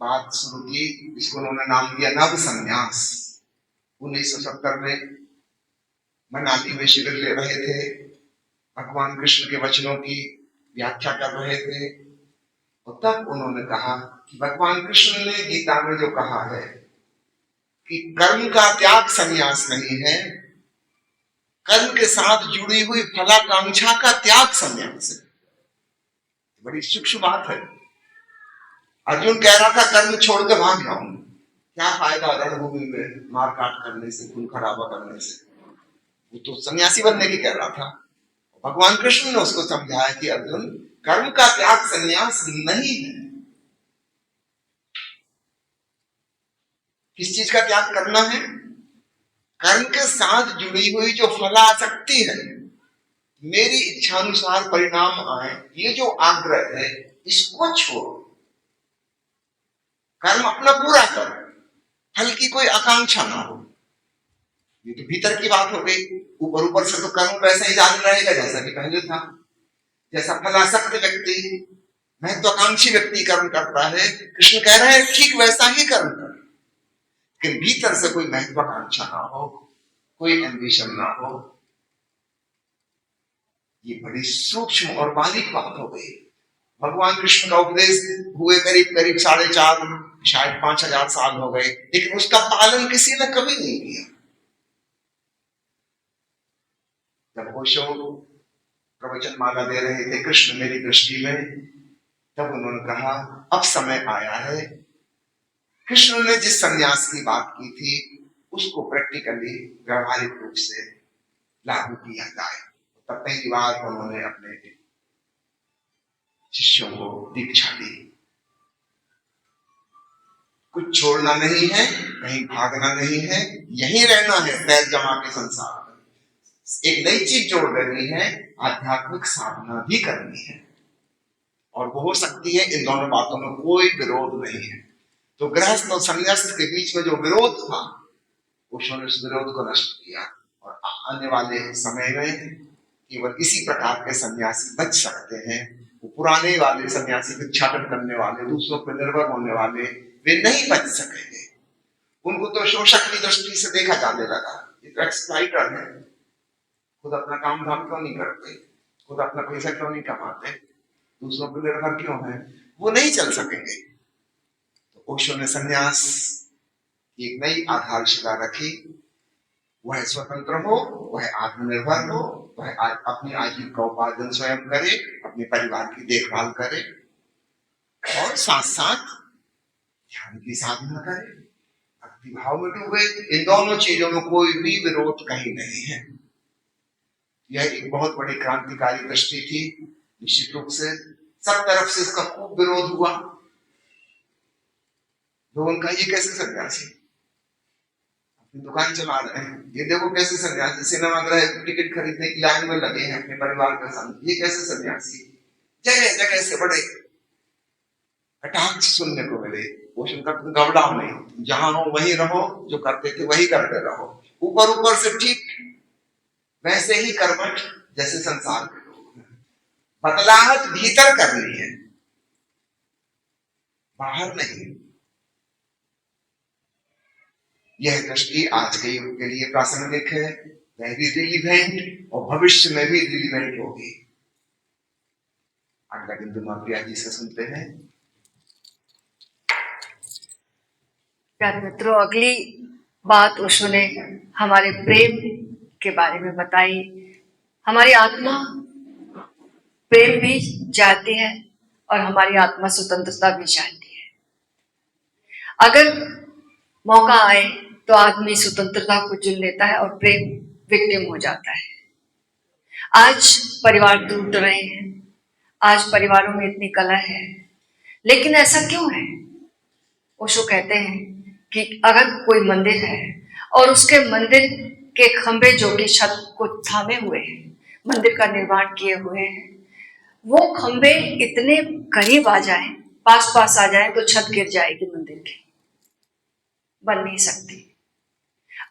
बात शुरू की, जिसको उन्होंने नाम दिया नव संन्यास। 1970 में मनाली में शिविर ले रहे थे, भगवान कृष्ण के वचनों की व्याख्या कर रहे थे, और तब उन्होंने कहा कि भगवान कृष्ण ने गीता में जो कहा है कि कर्म का त्याग संन्यास नहीं है, कर्म के साथ जुड़ी हुई फलाकांक्षा का त्याग संन्यास है। बड़ी सूक्ष्म बात है। अर्जुन कह रहा था कर्म छोड़ के भाग जाऊं, क्या फायदा रणभूमि में मार काट करने से, खून खराबा करने से। वो तो सन्यासी बनने की कह रहा था। भगवान कृष्ण ने उसको समझाया कि अर्जुन, कर्म का त्याग सन्यास नहीं है। किस चीज का त्याग करना है? कर्म के साथ जुड़ी हुई जो फलासक्ति है, मेरी इच्छानुसार परिणाम आए, ये जो आग्रह है, इसको छोड़ो। कर्म अपना पूरा करो, फल की कोई आकांक्षा ना हो। ये तो भीतर की बात हो गई। ऊपर ऊपर से तो कर्म वैसा ही जारी रहेगा जैसा कि पहले था। जैसा फलासक्त व्यक्ति, महत्वाकांक्षी व्यक्ति कर्म करता है, कृष्ण कह रहे हैं ठीक वैसा ही कर्म कर, लेकिन भीतर से कोई महत्वाकांक्षा ना हो, कोई एम्बिशन ना हो। ये बड़ी सूक्ष्म और बारीक बात हो गई। भगवान कृष्ण का उपदेश हुए करीब करीब 4.5 शायद 5,000 साल हो गए, लेकिन उसका पालन किसी ने कभी नहीं किया। जब ओशो प्रवचन माला दे रहे थे कृष्ण मेरी दृष्टि में, तब उन्होंने कहा अब समय आया है। कृष्ण ने जिस संन्यास की बात की थी उसको प्रैक्टिकली व्यवहारिक रूप से लागू किया जाए। तब पहली बार उन्होंने अपने शिष्यों को दीक्षा दी। कुछ छोड़ना नहीं है, कहीं भागना नहीं है, यहीं रहना है पैर जमा के संसार में। एक नई चीज जोड़ देनी है, आध्यात्मिक साधना भी करनी है, और वो हो सकती है। इन दोनों बातों में कोई विरोध नहीं है। तो गृहस्थ और संन्यास्त के बीच में जो विरोध था, उसने उस विरोध को नष्ट किया, और आने वाले समय में केवल इसी प्रकार के सन्यासी बच सकते हैं। वो पुराने वाले सन्यासी, भिक्षाटन करने वाले, दूसरों पर निर्भर होने वाले, वे नहीं बच सकेंगे। उनको तो शोषक की दृष्टि से देखा जाने लगा, ये तो एक्सप्लॉइटर है, खुद अपना काम धाम क्यों नहीं करते, खुद अपना पैसा क्यों नहीं कमाते, दूसरों पर निर्भर क्यों है, वो नहीं चल सकेंगे। तो ओशो ने सन्यास की एक नई आधारशिला रखी। वह स्वतंत्र हो, वह आत्मनिर्भर हो, वह अपनी आजीविका उपार्जन स्वयं करे, अपने परिवार की देखभाल करे, और साथ साथ ध्यान की साधना करे, भक्ति भाव में डूबे। इन दोनों चीजों में कोई भी विरोध कहीं नहीं है। यह एक बहुत बड़ी क्रांतिकारी दृष्टि थी। निश्चित रूप से सब तरफ से इसका खूब विरोध हुआ। लोगों का ये कैसे सन्यासी, दुकान चला रहे हैं, ये देखो कैसे सन्यासी, सिनेमा गृह टिकट खरीदने की लाइन में लगे हैं अपने परिवार के साथ, ये कैसे सन्यासी। जगह जगह से बड़े कटाक्ष सुनने को मिले। पोषण का तुम घबराओ नहीं, जहां हो वहीं रहो, जो करते थे वही करते रहो। ऊपर ऊपर से ठीक वैसे ही कर्मठ जैसे संसार के लोग। बदलाहट भीतर करनी है, बाहर नहीं। यह दृष्टि आज के युग के लिए प्रासंगिक है, वह भी रिलीवेंट, और भविष्य में भी रिलीवेंट होगी। अगला बिंदु प्रिया जी से सुनते हैं। प्यारे मित्रों, अगली बात ओशो ने हमारे प्रेम के बारे में बताई। हमारी आत्मा प्रेम भी चाहती है और हमारी आत्मा स्वतंत्रता भी चाहती है। अगर मौका आए तो आदमी स्वतंत्रता को चुन लेता है और प्रेम विक्टिम हो जाता है। आज परिवार टूट रहे हैं, आज परिवारों में इतनी कलह है, लेकिन ऐसा क्यों है? ओशो कहते हैं कि अगर कोई मंदिर है और उसके मंदिर के खंभे जो कि छत को थामे हुए हैं, मंदिर का निर्माण किए हुए हैं, वो खंभे इतने करीब आ जाएं, पास पास आ जाएं, तो छत गिर जाएगी मंदिर की, बन नहीं सकती।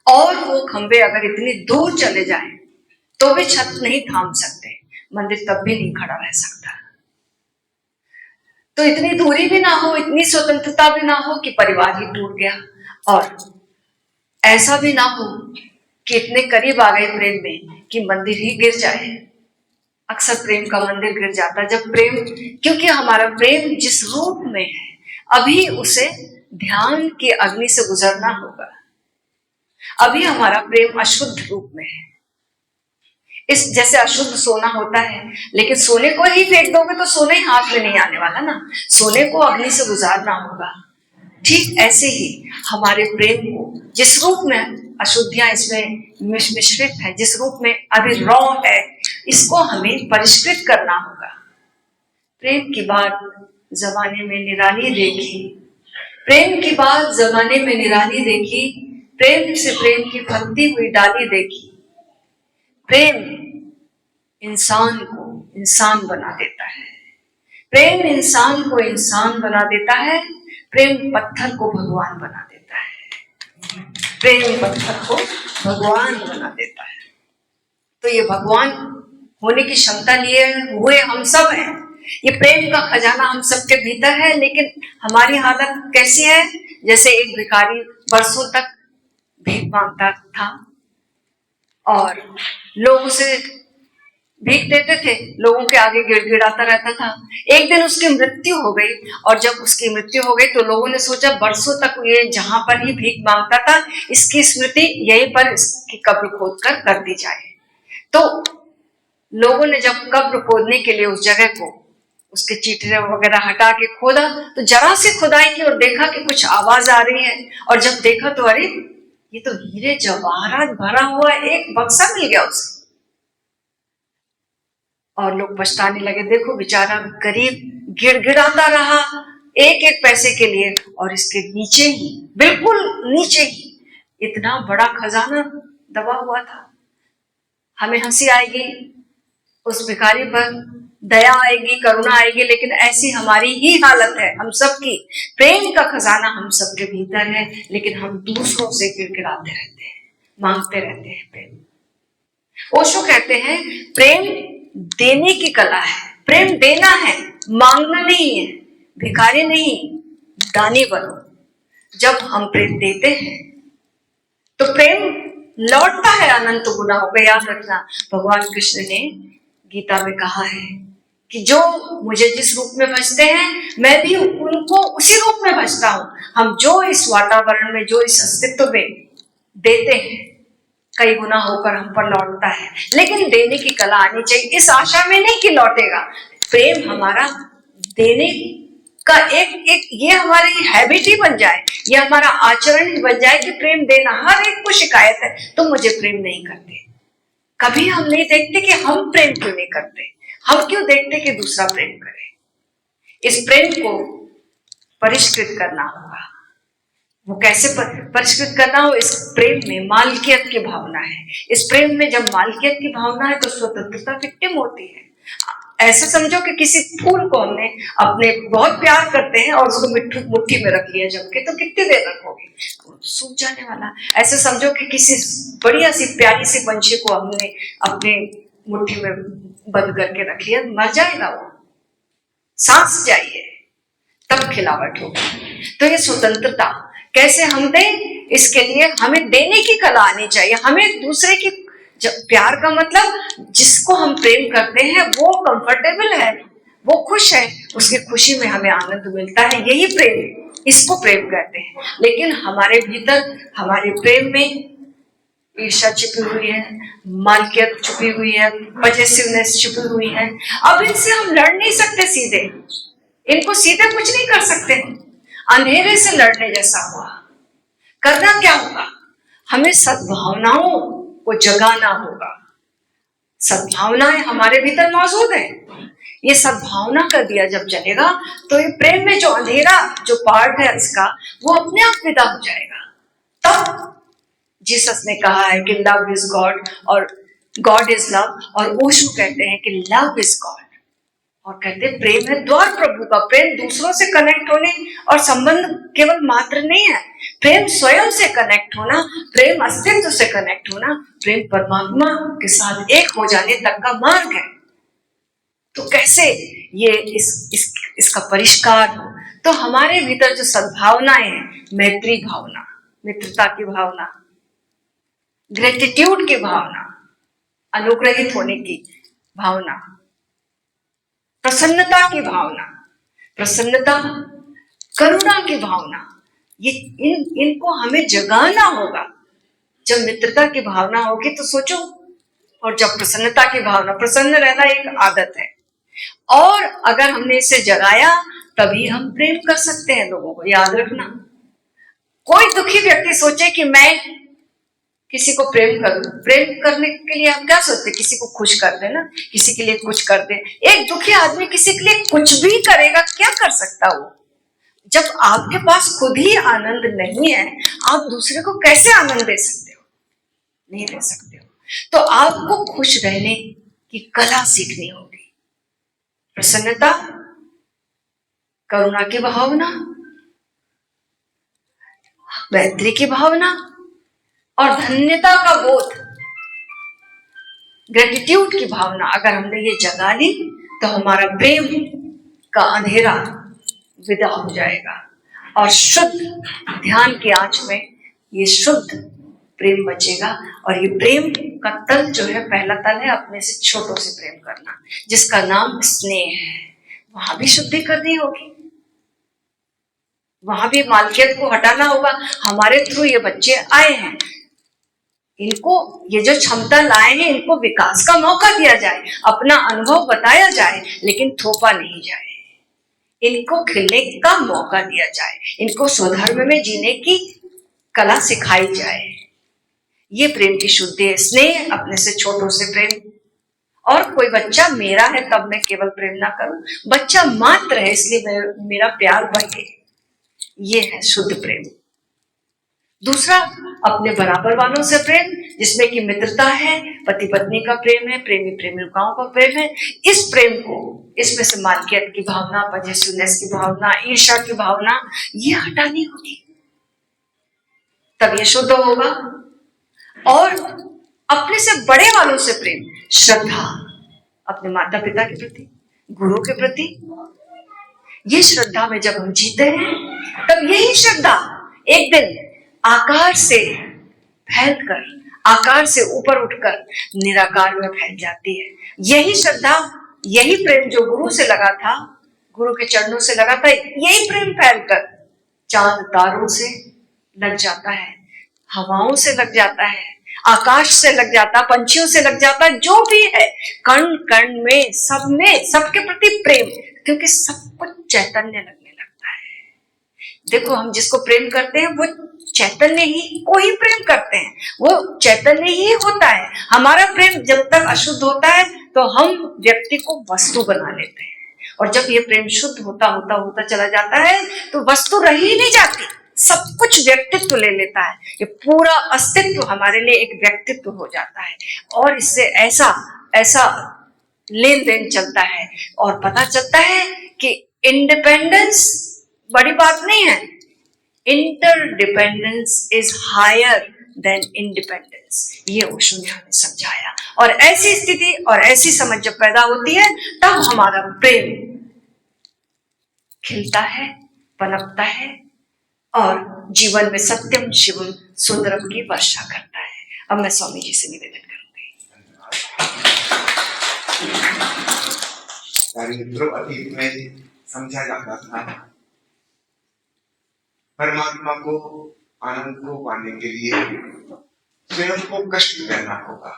और वो खंभे अगर इतनी दूर चले जाएं तो भी छत नहीं थाम सकते, मंदिर तब भी नहीं खड़ा रह सकता। तो इतनी दूरी भी ना हो, इतनी स्वतंत्रता भी ना हो कि परिवार ही टूट गया, और ऐसा भी ना हो कि इतने करीब आ गए प्रेम में कि मंदिर ही गिर जाए। अक्सर प्रेम का मंदिर गिर जाता है जब प्रेम, क्योंकि हमारा प्रेम जिस रूप में है, अभी उसे ध्यान की अग्नि से गुजरना होगा। अभी हमारा प्रेम अशुद्ध रूप में है, इस जैसे अशुद्ध सोना होता है, लेकिन सोने को ही फेंक दोगे तो सोना ही हाथ में नहीं आने वाला ना, सोने को अग्नि से गुजारना होगा। ठीक ऐसे ही हमारे प्रेम को जिस रूप में अशुद्धियां इसमें मिश्रित है, जिस रूप में अभी रॉ है, इसको हमें परिष्कृत करना होगा। प्रेम की बात जमाने में निराली देखी, प्रेम की बात जमाने में निराली देखी, प्रेम से प्रेम की फलती हुई डाली देखी। प्रेम इंसान को इंसान बना देता है, प्रेम इंसान को इंसान बना देता है, प्रेम पत्थर को भगवान बना देता है, प्रेम पत्थर को भगवान बना देता है। तो ये भगवान होने की क्षमता लिए हुए हम सब हैं। ये प्रेम का खजाना हम सबके भीतर है, लेकिन हमारी हालत कैसी है? जैसे एक भिखारी बरसों तक भीख मांगता था और लोग उसे भीख देते थे, लोगों के आगे गिड़गिड़ाता रहता था। एक दिन उसकी मृत्यु हो गई, और जब उसकी मृत्यु हो गई तो लोगों ने सोचा बरसों तक ये जहां पर ही भीख मांगता था, इसकी स्मृति यहीं पर इसकी कब्र खोद कर दी जाए। तो लोगों ने जब कब्र खोदने के लिए उस जगह को, उसके चीटरे वगैरह हटा के खोदा, तो जरा सी खुदाई की और देखा कि कुछ आवाज आ रही है, और जब देखा तो अरे ये तो हीरे जवाहरात भरा हुआ एक बक्सा मिल गया उसे। और लोग पछताने लगे, देखो बेचारा गरीब गिड़गिड़ाता रहा एक एक पैसे के लिए, और इसके नीचे ही, बिल्कुल नीचे ही इतना बड़ा खजाना दबा हुआ था। हमें हंसी आएगी उस भिखारी पर, दया आएगी, करुणा आएगी, लेकिन ऐसी हमारी ही हालत है हम सबकी। प्रेम का खजाना हम सबके भीतर है, लेकिन हम दूसरों से गिड़गिड़ाते रहते हैं, मांगते रहते हैं प्रेम। ओशो कहते हैं प्रेम देने की कला है, प्रेम देना है, मांगना नहीं है। भिखारी नहीं, दानी बनो। जब हम प्रेम देते हैं तो प्रेम लौटता है अनंत गुनाहों का। याद रखना, भगवान कृष्ण ने गीता में कहा है कि जो मुझे जिस रूप में भजते हैं, मैं भी उनको उसी रूप में भजता हूं। हम जो इस वातावरण में, जो इस अस्तित्व में देते हैं, कई गुना होकर हम पर लौटता है, लेकिन देने की कला आनी चाहिए, इस आशा में नहीं कि लौटेगा। प्रेम हमारा देने का एक ये हमारी हैबिट ही बन जाए, ये हमारा आचरण ही बन जाए कि प्रेम देना। हर एक को शिकायत है, तुम मुझे प्रेम नहीं करते। कभी हम नहीं देखते कि हम प्रेम क्यों नहीं करते, हम क्यों देखते कि दूसरा प्रेम करे। इस प्रेम को परिष्कृत करना होगा। वो कैसे परिष्कृत करना हो? इस प्रेम में मालकियत की भावना है। इस प्रेम में जब मालकियत की भावना है तो स्वतंत्रता विक्टिम होती है। ऐसे समझो कि किसी फूल को हमने अपने बहुत प्यार करते हैं और उसको मुट्ठी में रख लिया जम के, तो कितनी देर रखोगे? सूख जाने वाला। ऐसे समझो कि किसी बढ़िया सी प्यारी सी पंछी को हमने अपने मुट्ठी में बंद करके रख लिया, मर जाएगा वो, सांस जाइए तब खिलावट होगी। तो ये स्वतंत्रता कैसे हम दें, इसके लिए हमें देने की कला आनी चाहिए। हमें दूसरे की, प्यार का मतलब जिसको हम प्रेम करते हैं वो कंफर्टेबल है, वो खुश है, उसकी खुशी में हमें आनंद मिलता है, यही प्रेम, इसको प्रेम कहते हैं। लेकिन हमारे भीतर, हमारे प्रेम में ईर्ष्या छिपी हुई है, मालकियत छुपी हुई है, पॉसेसिवनेस छुपी हुई है। अब इनसे हम लड़ नहीं सकते सीधे, इनको सीधे कुछ नहीं कर सकते, अंधेरे से लड़ने जैसा हुआ। करना क्या होगा? हमें सद्भावनाओं को जगाना होगा। सद्भावनाएं हमारे भीतर मौजूद है, ये सद्भावना कर दिया जब चलेगा तो ये प्रेम में जो अंधेरा, जो पार्ट है इसका, वो अपने आप विदा हो जाएगा। तब जीसस ने कहा है कि लव इज गॉड और गॉड इज लव, और ओशो कहते हैं कि लव इज गॉड, और कहते हैं प्रेम है द्वार प्रभु का। प्रेम दूसरों से कनेक्ट होने और संबंध केवल मात्र नहीं है, प्रेम स्वयं से कनेक्ट होना, प्रेम अस्तित्व से कनेक्ट होना, प्रेम परमात्मा के साथ एक हो जाने तक का मार्ग है। तो कैसे ये इसका परिष्कार हो? तो हमारे भीतर जो सद्भावनाएं हैं, मैत्री भावना, मित्रता की भावना, ग्रेटिट्यूड की भावना, अनुग्रहित होने की भावना, प्रसन्नता की भावना, प्रसन्नता, करुणा की भावना, ये इनको हमें जगाना होगा। जब मित्रता की भावना होगी तो सोचो, और जब प्रसन्नता की भावना, प्रसन्न रहना एक आदत है, और अगर हमने इसे जगाया तभी हम प्रेम कर सकते हैं लोगों को, याद रखना। कोई दुखी व्यक्ति सोचे कि मैं किसी को प्रेम करूं, प्रेम करने के लिए हम क्या सोचते, किसी को खुश कर दे ना, किसी के लिए कुछ कर दे। एक दुखी आदमी किसी के लिए कुछ भी करेगा, क्या कर सकता वो? जब आपके पास खुद ही आनंद नहीं है, आप दूसरे को कैसे आनंद दे सकते हो? नहीं दे सकते हो। तो आपको खुश रहने की कला सीखनी होगी। प्रसन्नता, करुणा की भावना, मैत्री की भावना और धन्यता का बोध, ग्रेटिट्यूड की भावना अगर हमने ये जगा ली तो हमारा प्रेम का अंधेरा विदा हो जाएगा और शुद्ध ध्यान की आंच में ये शुद्ध प्रेम बचेगा। और ये प्रेम का तल जो है, पहला तल है अपने से छोटों से प्रेम करना, जिसका नाम स्नेह है। वहां भी शुद्धि करनी होगी, वहां भी मालकियत को हटाना होगा। हमारे थ्रू ये बच्चे आए हैं, इनको ये जो क्षमता लाए हैं, इनको विकास का मौका दिया जाए, अपना अनुभव बताया जाए, लेकिन थोपा नहीं जाए। इनको खिलने का मौका दिया जाए, इनको स्वधर्म में जीने की कला सिखाई जाए। ये प्रेम की शुद्धि है, स्नेह, अपने से छोटों से प्रेम। और कोई बच्चा मेरा है तब मैं केवल प्रेम ना करूं, बच्चा मात्र है इसलिए मेरा प्यार बढ़े, ये है शुद्ध प्रेम। दूसरा, अपने बराबर वालों से प्रेम, जिसमें कि मित्रता है, पति पत्नी का प्रेम है, प्रेमी प्रेमिकाओं का प्रेम है। इस प्रेम को, इसमें से मालकियत की भावना, पजेसिवनेस की भावना, ईर्ष्या की भावना, ये हटानी होगी, तब ये शुद्ध होगा। और अपने से बड़े वालों से प्रेम, श्रद्धा, अपने माता पिता के प्रति, गुरु के प्रति। ये श्रद्धा में जब हम जीते हैं, तब यही श्रद्धा एक दिन आकार से फैलकर, आकार से ऊपर उठकर निराकार में फैल जाती है। यही श्रद्धा, यही प्रेम जो गुरु से लगा था, गुरु के चरणों से लगा था, यही प्रेम फैलकर चांद तारों से लग जाता है, हवाओं से लग जाता है, आकाश से लग जाता, पंछियों से लग जाता, जो भी है, कण कण में, सब में, सबके प्रति प्रेम, क्योंकि सब कुछ चैतन्य लगने लगता है। देखो, हम जिसको प्रेम करते हैं वो चैतन्य ही को ही प्रेम करते हैं, वो चैतन्य ही होता है। हमारा प्रेम जब तक अशुद्ध होता है तो हम व्यक्ति को वस्तु बना लेते हैं, और जब ये प्रेम शुद्ध होता होता होता चला जाता है तो वस्तु रह ही नहीं जाती, सब कुछ व्यक्तित्व ले लेता है। ये पूरा अस्तित्व हमारे लिए एक व्यक्तित्व हो जाता है, और इससे ऐसा ऐसा लेन देन चलता है, और पता चलता है कि इंडिपेंडेंस बड़ी बात नहीं है, interdependence is higher than independence. ये ओशो ने हमें समझाया। और ऐसी स्थिति और ऐसी समझ जब पैदा होती है, तब हमारा प्रेम खिलता है, पनपता है, और जीवन में सत्यम शिवम सुंदरम की वर्षा करता है। अब मैं स्वामी जी से निवेदन करूंगी। अतीत में समझा जाता था, परमात्मा को, आनंद को पाने के लिए स्वयं को कष्ट देना होगा,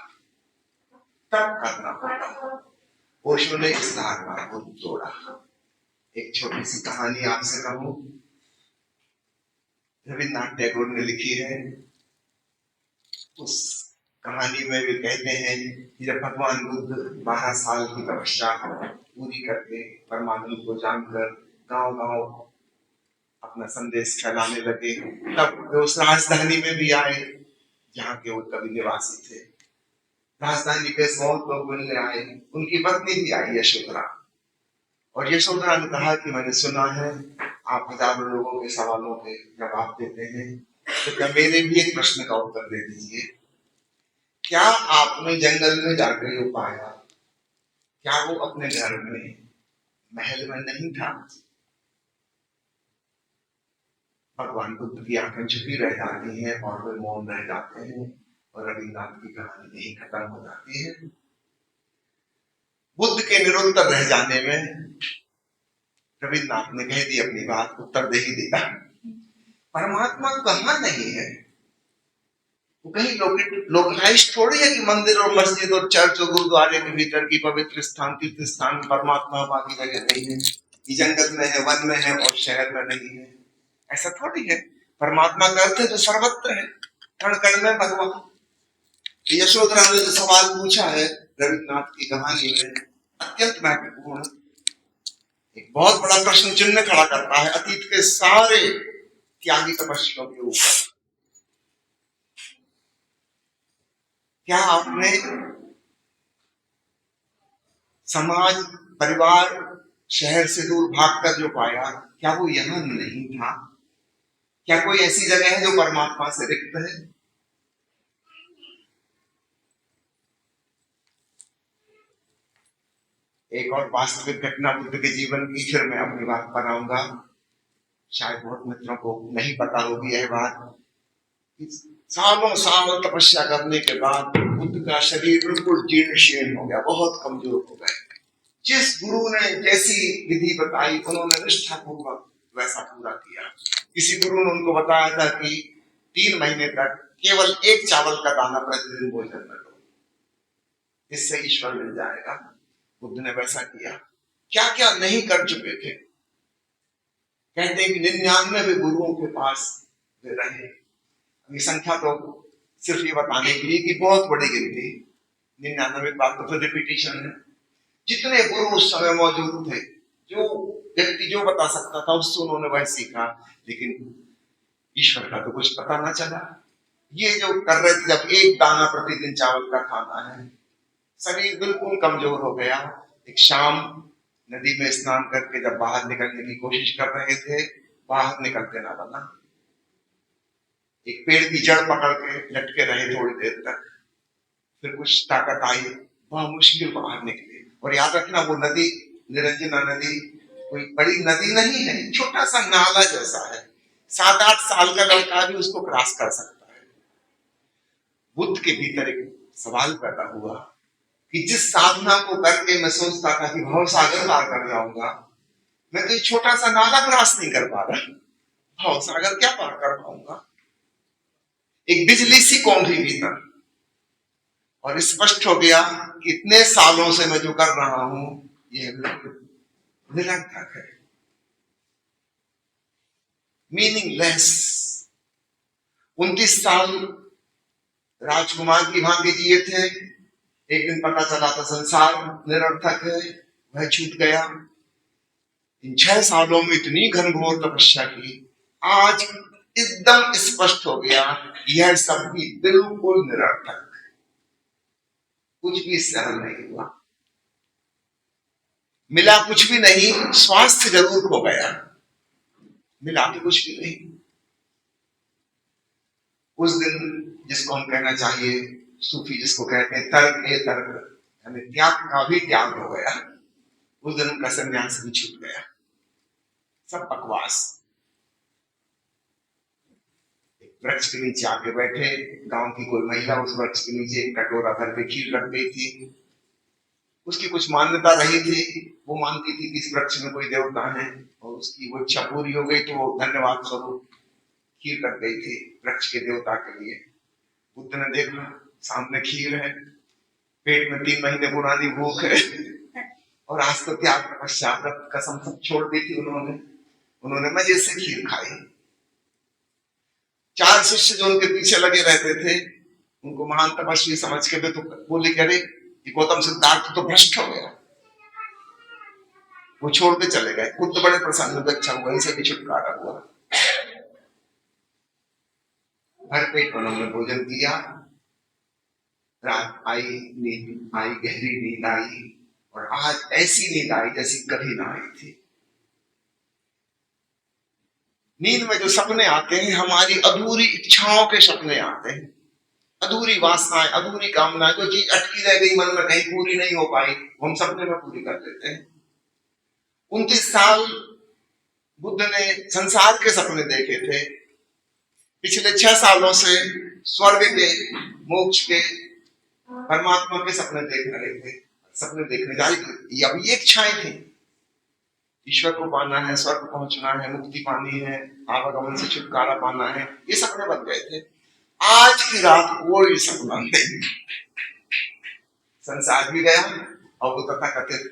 तब करना होगा। ओशो ने इस धारणा को तोड़ा। एक छोटी सी कहानी आपसे कहूं, रविन्द्रनाथ टैगोर ने लिखी है। उस कहानी में वे कहते हैं कि जब भगवान बुद्ध 12 साल की तपस्या पूरी करके परमात्मा को जानकर गांव गांव अपना संदेश फैलाने लगे, तब वे उस राजधानी में भी आए जहाँ के वो कभी निवासी थे। राजधानी पे बहुत लोग मिलने आए, उनकी पत्नी भी आई, यशोधरा। और यशोधरा ने कहा कि मैंने सुना है आप हजारों लोगों के सवालों के जवाब देते हैं, तो क्या मेरे भी एक प्रश्न का उत्तर दे दीजिए। क्या आपने जंगल में जाकर ये पाया, क्या वो अपने घर में, महल में नहीं था? भगवान बुद्ध की आंखें झुकी रह जाती हैं और वे मौन रह जाते हैं, और रविन्द्रनाथ की कहानी यही खत्म हो जाती है। बुद्ध के निरुत्तर रह जाने में रविन्द्रनाथ ने कह दी अपनी बात, उत्तर दे ही दिया। परमात्मा कहाँ नहीं है? वो कहीं लोकलाइज थोड़ी है कि मंदिर और मस्जिद और चर्च और गुरुद्वारे के भीतर की पवित्र स्थान तीर्थ स्थान परमात्मा बाकी जगह नहीं है, कि जंगल में है, वन में है और शहर में नहीं है। ऐसा थोड़ी है। परमात्मा का अर्थ है जो सर्वत्र है, कण कण में भगवान। यशोधरा ने जो सवाल पूछा है रविन्द्रनाथ की कहानी में, अत्यंत महत्वपूर्ण, एक बहुत बड़ा प्रश्न चिन्ह खड़ा करता है अतीत के सारे त्यागी तपस्वियों के ऊपर। क्या आपने समाज, परिवार, शहर से दूर भागकर जो पाया, क्या वो यहां नहीं था? क्या कोई ऐसी जगह है जो परमात्मा से रिक्त है? एक और वास्तविक घटना बुद्ध के जीवन की, फिर मैं अपनी बात पर आऊंगा। शायद बहुत मित्रों को नहीं पता होगी यह बात। सालों साल तपस्या करने के बाद बुद्ध का शरीर बिल्कुल जीर्ण शीर्ण हो गया, बहुत कमजोर हो गए। जिस गुरु ने जैसी विधि बताई उन्होंने निष्ठापूर्वक वैसा पूरा किया। किसी गुरु ने उनको बताया था कि 3 महीने तक केवल एक चावल का दाना प्रतिदिन भोजन में लो, इससे ईश्वर मिल जाएगा। बुद्ध ने वैसा किया। क्या क्या नहीं कर चुके थे। कहते हैं कि 99 गुरुओं के पास वे रहे। ये संख्या तो सिर्फ ये बताने के लिए कि बहुत बड़ी गिनती, 99 बात तो फिर रिपीटिशन है। जितने गुरु उस समय मौजूद थे, जो व्यक्ति जो बता सकता था उससे उन्होंने वह सीखा, लेकिन ईश्वर का तो कुछ पता ना चला। ये जो कर रहे थे, जब एक दाना प्रतिदिन चावल का खाना है, शरीर बिल्कुल कमजोर हो गया। एक शाम नदी में स्नान करके जब बाहर निकलने की कोशिश कर रहे थे, बाहर निकलते ना बना। एक पेड़ की जड़ पकड़ के लटके रहे थोड़ी देर तक, फिर कुछ ताकत आई, वह मुश्किल बाहर निकले। और याद रखना, वो नदी निरंजना नदी कोई बड़ी नदी नहीं है, छोटा सा नाला जैसा है। 7-8 साल का लड़का भी उसको क्रॉस कर सकता है। बुद्ध के भीतर एक सवाल पैदा हुआ कि जिस साधना को करके मैं सोचता था कि भव सागर पार कर जाऊंगा, मैं तो छोटा सा नाला क्रॉस नहीं कर पा रहा, भव सागर क्या पार कर पाऊंगा। एक बिजली सी कौंधी भीतर, और स्पष्ट हो गया कि इतने सालों से मैं जो कर रहा हूं यह निरर्थक है, मीनिंगलेस। 29 साल राजकुमार की भांति जिए थे, एक दिन पता चला था संसार निरर्थक है, वह छूट गया। इन 6 सालों में इतनी घनघोर तपस्या की, आज एकदम स्पष्ट हो गया यह सब भी बिल्कुल निरर्थक, कुछ भी सहन नहीं हुआ, मिला कुछ भी नहीं। स्वास्थ्य जरूर हो गया, मिला भी कुछ भी नहीं। उस दिन जिसको हम कहना चाहिए सूफी जिसको कहते हैं तर्क ए तर्क, यानी त्याग का भी त्याग हो गया। उस दिन उनका संन्यास भी छूट गया, सब बकवास। वृक्ष के नीचे आके बैठे, गांव की कोई महिला उस वृक्ष के नीचे एक कटोरा भर के खीर रख गई थी। उसकी कुछ मान्यता रही थी, वो मानती थी कि इस वृक्ष में कोई देवता है, और उसकी वो इच्छा पूरी हो गई तो वो धन्यवाद स्वरूप खीर रख गई थी वृक्ष के देवता के लिए। बुद्ध ने देखा सामने खीर है, पेट में 3 महीने पुरानी भूख है, और आज तो त्याग तपस्या व्रत कसम सब छोड़ दी थी उन्होंने मजे से खीर खाई। 4 शिष्य जो उनके पीछे लगे रहते थे, उनको महान तपस्वी समझ के वे तो बोले कि अरे गौतम सिद्धार्थ तो भ्रष्ट हो गया, वो छोड़ के चले गए। बुद्ध बड़े प्रसन्न, अच्छा हुआ, इनसे भी छुटकारा हुआ। भरपेट उन्होंने भोजन किया, रात आई, नींद आई, गहरी नींद आई, और आज ऐसी नींद आई जैसी कभी ना आई थी। नींद में जो सपने आते हैं हमारी अधूरी इच्छाओं के सपने आते हैं, अधूरी वासनाएं, अधूरी कामनाएं, जो चीज अटकी रह गई मन में, कहीं पूरी नहीं हो पाई, हम सपने में पूरी कर देते हैं। 29 साल बुद्ध ने संसार के सपने देखे थे, पिछले 6 सालों से स्वर्ग के, मोक्ष के, परमात्मा के सपने देख रहे थे। सपने देखने जाए अभी एक इच्छाएं थी, ईश्वर को पाना है, स्वर्ग पहुंचना है, मुक्ति पानी है, आवागमन से छुटकारा पाना है, ये सपने बन गए थे। आज की रात कोई सपना नहीं, संसार भी गया और वो तथाकथित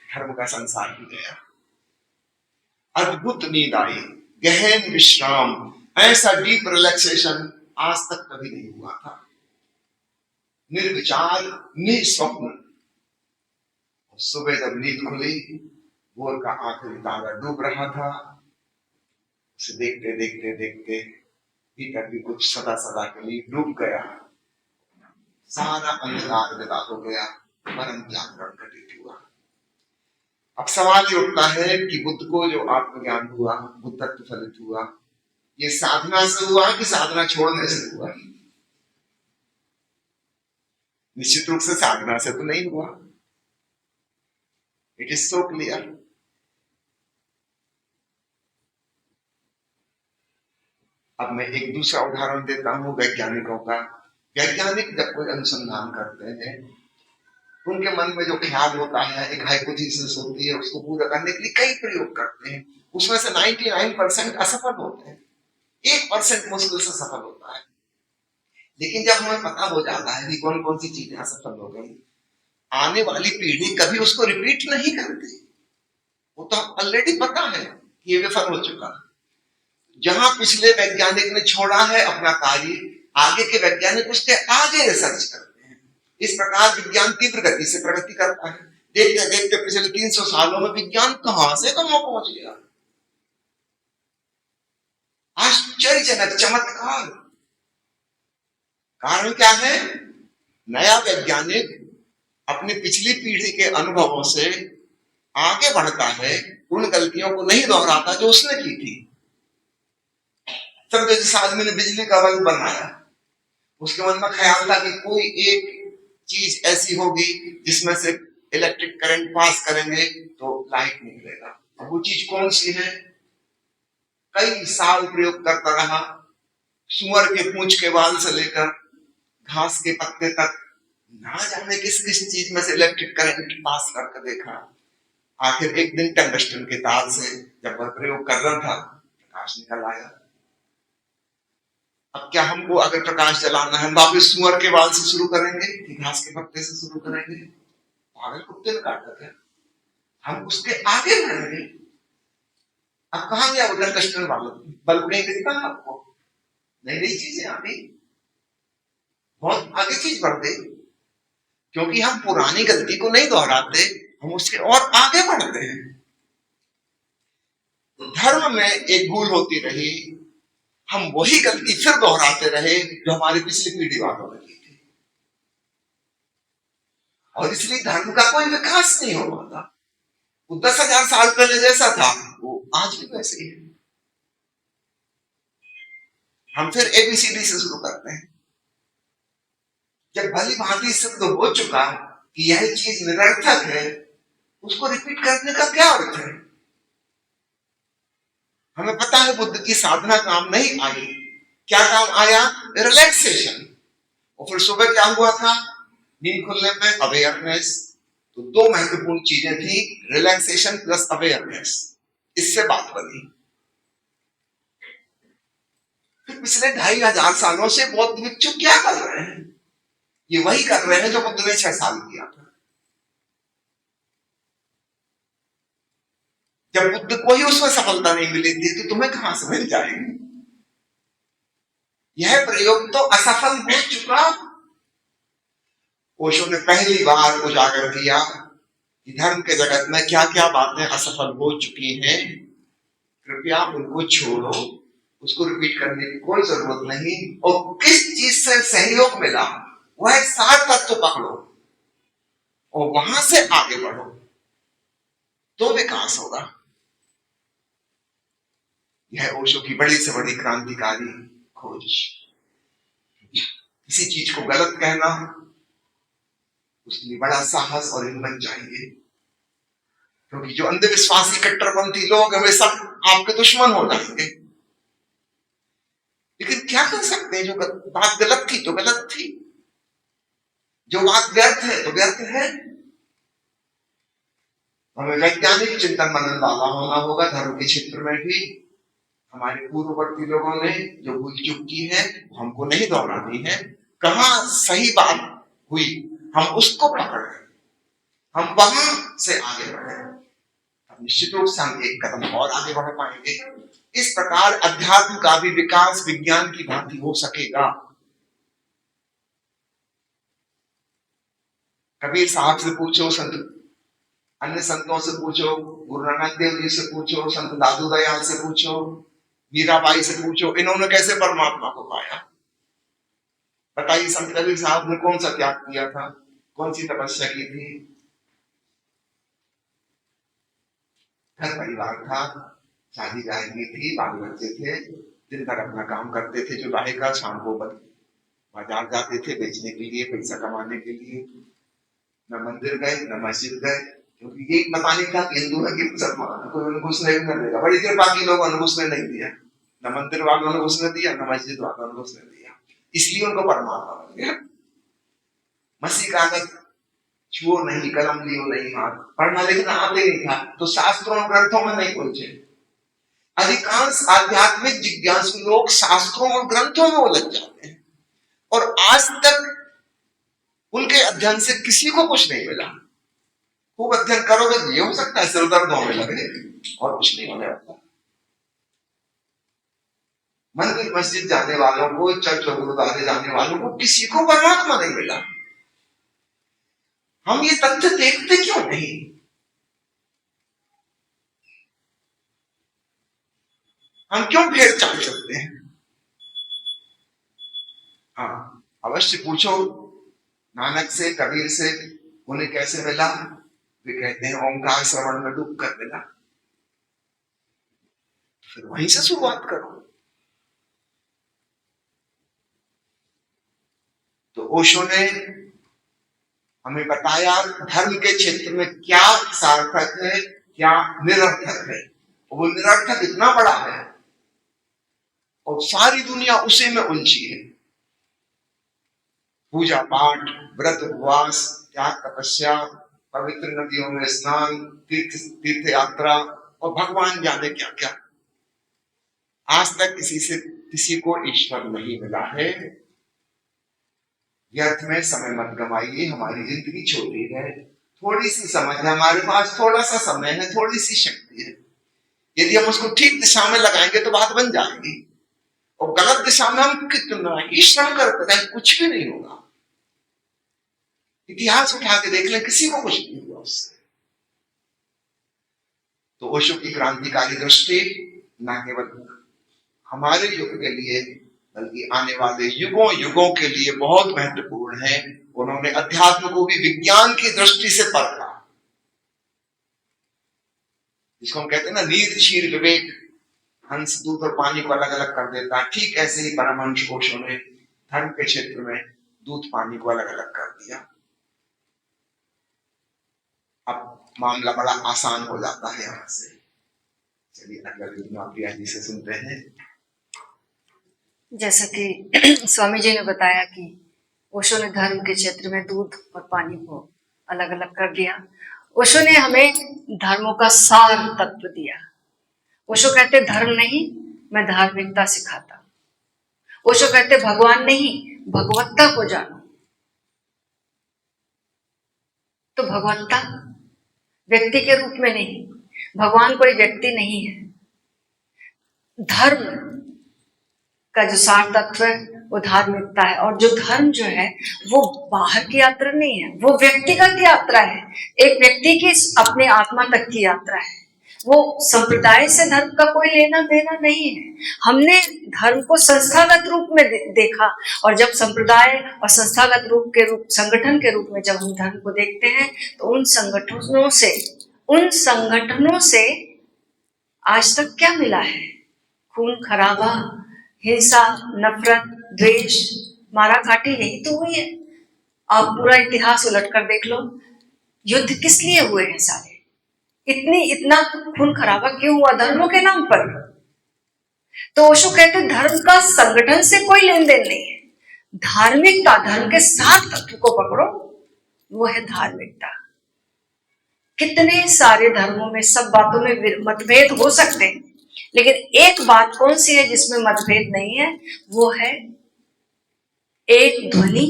धर्म का संसार भी गया। अद्भुत नींद आई, गहन विश्राम, ऐसा डीप रिलैक्सेशन आज तक कभी नहीं हुआ था। निर्विचार, निस्वप्न। सुबह जब नींद खुली, भोर का आखिरी तारा डूब रहा था। उसे देखते देखते देखते भीतर भी कुछ सदा सदा के लिए डूब गया। सारा अंधकार विदा हो गया, परम जागरण घटित हुआ। अब सवाल ये उठता है कि बुद्ध को जो आत्मज्ञान हुआ, बुद्धत्व फलित हुआ, ये साधना से हुआ कि साधना छोड़ने से हुआ? निश्चित रूप से साधना से तो नहीं हुआ। It is so clear. अब मैं एक दूसरा उदाहरण देता हूं वैज्ञानिकों का। वैज्ञानिक जब कोई अनुसंधान करते हैं, उनके मन में जो ख्याल होता है, एक हाइपोथेसिस होती है, उसको पूरा करने के लिए कई प्रयोग करते हैं। उसमें से 99% असफल होते हैं, 1% मुश्किल से सफल होता है। लेकिन जब हमें पता हो जाता है कि कौन कौन सी चीजें असफल हो गई, आने वाली पीढ़ी कभी उसको रिपीट नहीं करती। वो तो ऑलरेडी पता है कि ये विफल हो चुका है। जहां पिछले वैज्ञानिक ने छोड़ा है अपना कार्य, आगे के वैज्ञानिक उसके आगे रिसर्च करते हैं। इस प्रकार विज्ञान तीव्र गति से प्रगति करता है। देखते देखते पिछले 300 सालों में विज्ञान कहां से कहां पहुंच गया। आश्चर्यजनक चमत्कार। कारण क्या है? नया वैज्ञानिक अपनी पिछली पीढ़ी के अनुभवों से आगे बढ़ता है, उन गलतियों को नहीं दोहराता जो उसने की थी। तब जिस आदमी ने बिजली का बल्ब बनाया, उसके मन में ख्याल था कि कोई एक चीज ऐसी होगी जिसमें से इलेक्ट्रिक करंट पास करेंगे तो लाइट निकलेगा। अब वो चीज कौन सी है? कई साल प्रयोग करता रहा, सुअर के पूंछ के बाल से लेकर घास के पत्ते तक, ना जाने किस किस चीज में से इलेक्ट्रिक करंट पास करके देखा। आखिर एक दिन टंगस्टन के तार से जब वह प्रयोग कर रहा था, प्रकाश निकल आया। अब क्या हमको अगर प्रकाश जलाना है, हम वापिस सुअर के बाल से शुरू करेंगे कि घास के पत्ते से शुरू करेंगे? पागल कुत्ते ने काटा क्या? हम उसके आगे बढ़ेंगे। अब कहां गया वो टंगस्टन वाला बल्ब? कहीं दिखता है आपको? नई नई चीजें आ गई, बहुत आगे चीज बढ़ गई, क्योंकि हम पुरानी गलती को नहीं दोहराते, हम उसके और आगे बढ़ते हैं। धर्म में एक भूल होती रही, हम वही गलती फिर दोहराते रहे जो हमारी पिछली पीढ़ी वालों ने की थी, और इसलिए धर्म का कोई विकास नहीं हो पाता। वो 10,000 साल पहले जैसा था वो आज भी वैसे ही है। हम फिर ABCD से शुरू करते हैं। जब भली भांति सिद्ध हो चुका कि यह चीज निरर्थक है, उसको रिपीट करने का क्या अर्थ है? हमें पता है बुद्ध की साधना काम नहीं आई। क्या काम आया? रिलैक्सेशन। और फिर सुबह क्या हुआ था? नींद खुलने पे अवेयरनेस। तो दो महत्वपूर्ण चीजें थी, रिलैक्सेशन प्लस अवेयरनेस। इससे बात बनी। फिर पिछले 2500 सालों से बौद्ध भिक्षु क्या कर रहे हैं? ये वही कर रहे हैं जो बुद्ध ने 6 साल किया था। जब बुद्ध को ही उसमें सफलता नहीं मिली थी, तो तुम्हें कहां से मिल जाएगी? यह प्रयोग तो असफल हो चुका। ओशो ने पहली बार उजागर किया कि धर्म के जगत में क्या क्या बातें असफल हो चुकी हैं, कृपया उनको छोड़ो, उसको रिपीट करने की कोई जरूरत नहीं। और किस चीज से सहयोग मिला, वह 7 तत्व पकड़ो और वहां से आगे बढ़ो, तो विकास होगा। यह ओशो की बड़ी से बड़ी क्रांतिकारी खोज। किसी चीज को गलत कहना, उसके लिए बड़ा साहस और हिम्मत चाहिए, क्योंकि जो अंधविश्वासी कट्टरपंथी लोग हमेशा आपके दुश्मन हो जाएंगे। लेकिन क्या कर सकते हैं? जो बात गलत थी तो गलत थी, जो बात व्यर्थ है तो व्यर्थ है। हमें वैज्ञानिक चिंतन मनन वाला होना होगा, धर्म के क्षेत्र में भी। हमारे पूर्ववर्ती लोगों ने जो भूल चूक की है हमको नहीं दोहरानी है। कहाँ सही बात हुई हम उसको पकड़े, हम वहां से आगे बढ़े, निश्चित रूप से हम एक कदम और आगे बढ़ पाएंगे। इस प्रकार अध्यात्म का भी विकास विज्ञान की भांति हो सकेगा। कबीर साहब से पूछो, संत अन्य संतों से पूछो, गुरु नानक देव जी से पूछो, संत दादू दयाल से पूछो, मीराबाई से पूछो, इन्होंने कैसे परमात्मा को पाया। बताइए, संत कबीर साहब ने कौन सा त्याग किया था, कौन सी तपस्या की थी। घर परिवार था, शादी ब्याह की थी, बाल बच्चे थे, दिन भर अपना काम करते थे जो लाहे का, शाम को बाजार जाते थे बेचने के लिए, पैसा कमाने के लिए। न मंदिर गए न मस्जिद गए, क्योंकि ये पता नहीं था कि हिंदू है कि मुसलमान, कोई उन्हें घुसने भी नहीं देगा। बड़ी देर बाकी लोगों ने घुसने नहीं दिया, न मंदिर वालों ने घुसने दिया न मस्जिद वालों ने घुसने दिया, इसलिए उनको परमात्मा बन गया। मसीह कागज छुओ नहीं, कलम लियो नहीं हाथ, पढ़ना लिखना आते नहीं था तो शास्त्रों और ग्रंथों में नहीं पहुंचे। अधिकांश आध्यात्मिक जिज्ञासु लोग शास्त्रों और ग्रंथों में उलझ जाते हैं और आज तक उनके अध्ययन से किसी को कुछ नहीं मिला। खूब अध्ययन करोगे तो ये हो सकता है सिर दर्द होने लगे और कुछ नहीं होने वाला। मंदिर मस्जिद जाने वालों को, चर्च और गुरुद्वारे जाने वालों को किसी को परमात्मा नहीं मिला। हम ये तथ्य देखते क्यों नहीं? हम क्यों फेर चाल सकते हैं? हाँ, अवश्य पूछो नानक से, कबीर से, उन्हें कैसे मिला। वे कहते हैं ओंकार श्रवण में डूब कर मिला। फिर वहीं से शुरुआत करो। तो ओशो ने हमें बताया धर्म के क्षेत्र में क्या सार्थक है, क्या निरर्थक है। वो निरर्थक इतना बड़ा है और सारी दुनिया उसी में उलझी है। पूजा पाठ, व्रत उपवास, त्याग तपस्या, पवित्र नदियों में स्नान, तीर्थ यात्रा और भगवान जाने क्या क्या। आज तक किसी को ईश्वर नहीं मिला है। व्यर्थ में समय मत गवाइए, हमारी जिंदगी छोटी है, थोड़ी सी समझ है हमारे पास, थोड़ा सा समय है, थोड़ी सी शक्ति है। यदि हम उसको ठीक दिशा में लगाएंगे तो बात बन जाएगी, और गलत दिशा में हम कितना ही श्रम करते हैं कुछ भी नहीं होगा। इतिहास उठा के देख लें, किसी को कुछ नहीं हुआ उससे। तो ओशो की क्रांतिकारी दृष्टि न केवल हमारे युग के लिए बल्कि आने वाले युगों युगों के लिए बहुत महत्वपूर्ण है। उन्होंने अध्यात्म को भी विज्ञान की दृष्टि से परखा, जिसको हम कहते हैं ना नीर क्षीर विवेक। हंस दूध और पानी को अलग अलग कर देता है, ठीक ऐसे ही परमहंस ओशो ने धर्म के क्षेत्र में दूध पानी को अलग अलग कर दिया। अब मामला बड़ा आसान हो जाता है यहां से। चलिए अगला वीडियो आप प्रिया जी से सुनते हैं। जैसा कि स्वामी जी ने बताया कि ओशो ने धर्म के क्षेत्र में दूध और पानी को अलग अलग कर दिया। ओशो ने हमें धर्मों का सार तत्व दिया। ओशो कहते धर्म नहीं, मैं धार्मिकता सिखाता। ओशो कहते भगवान नहीं, भगवत्ता को जानो। तो भगवत्ता व्यक्ति के रूप में नहीं, भगवान कोई व्यक्ति नहीं है। धर्म का जो सार तत्व है वो धार्मिकता है, और जो धर्म जो है वो बाहर की यात्रा नहीं है, वो व्यक्तिगत यात्रा है। एक व्यक्ति की अपने आत्मा तक की यात्रा है। वो संप्रदाय से धर्म का कोई लेना देना नहीं है। हमने धर्म को संस्थागत रूप में देखा, और जब संप्रदाय और संस्थागत रूप के रूप, संगठन के रूप में जब हम धर्म को देखते हैं तो उन संगठनों से आज तक क्या मिला है? खून खराबा, हिंसा, नफरत, द्वेष, मारा काटी, यही तो हुई है। आप पूरा इतिहास उलट कर देख लो, युद्ध किस लिए हुए हैं सारे? इतना खून खराबा क्यों हुआ? धर्मों के नाम पर। तो ओशो कहते धर्म का संगठन से कोई लेन देन नहीं है। धार्मिकता, धर्म के साथ तत्व को पकड़ो, वो है धार्मिकता। कितने सारे धर्मों में सब बातों में मतभेद हो सकते हैं, लेकिन एक बात कौन सी है जिसमें मतभेद नहीं है, वो है एक ध्वनि,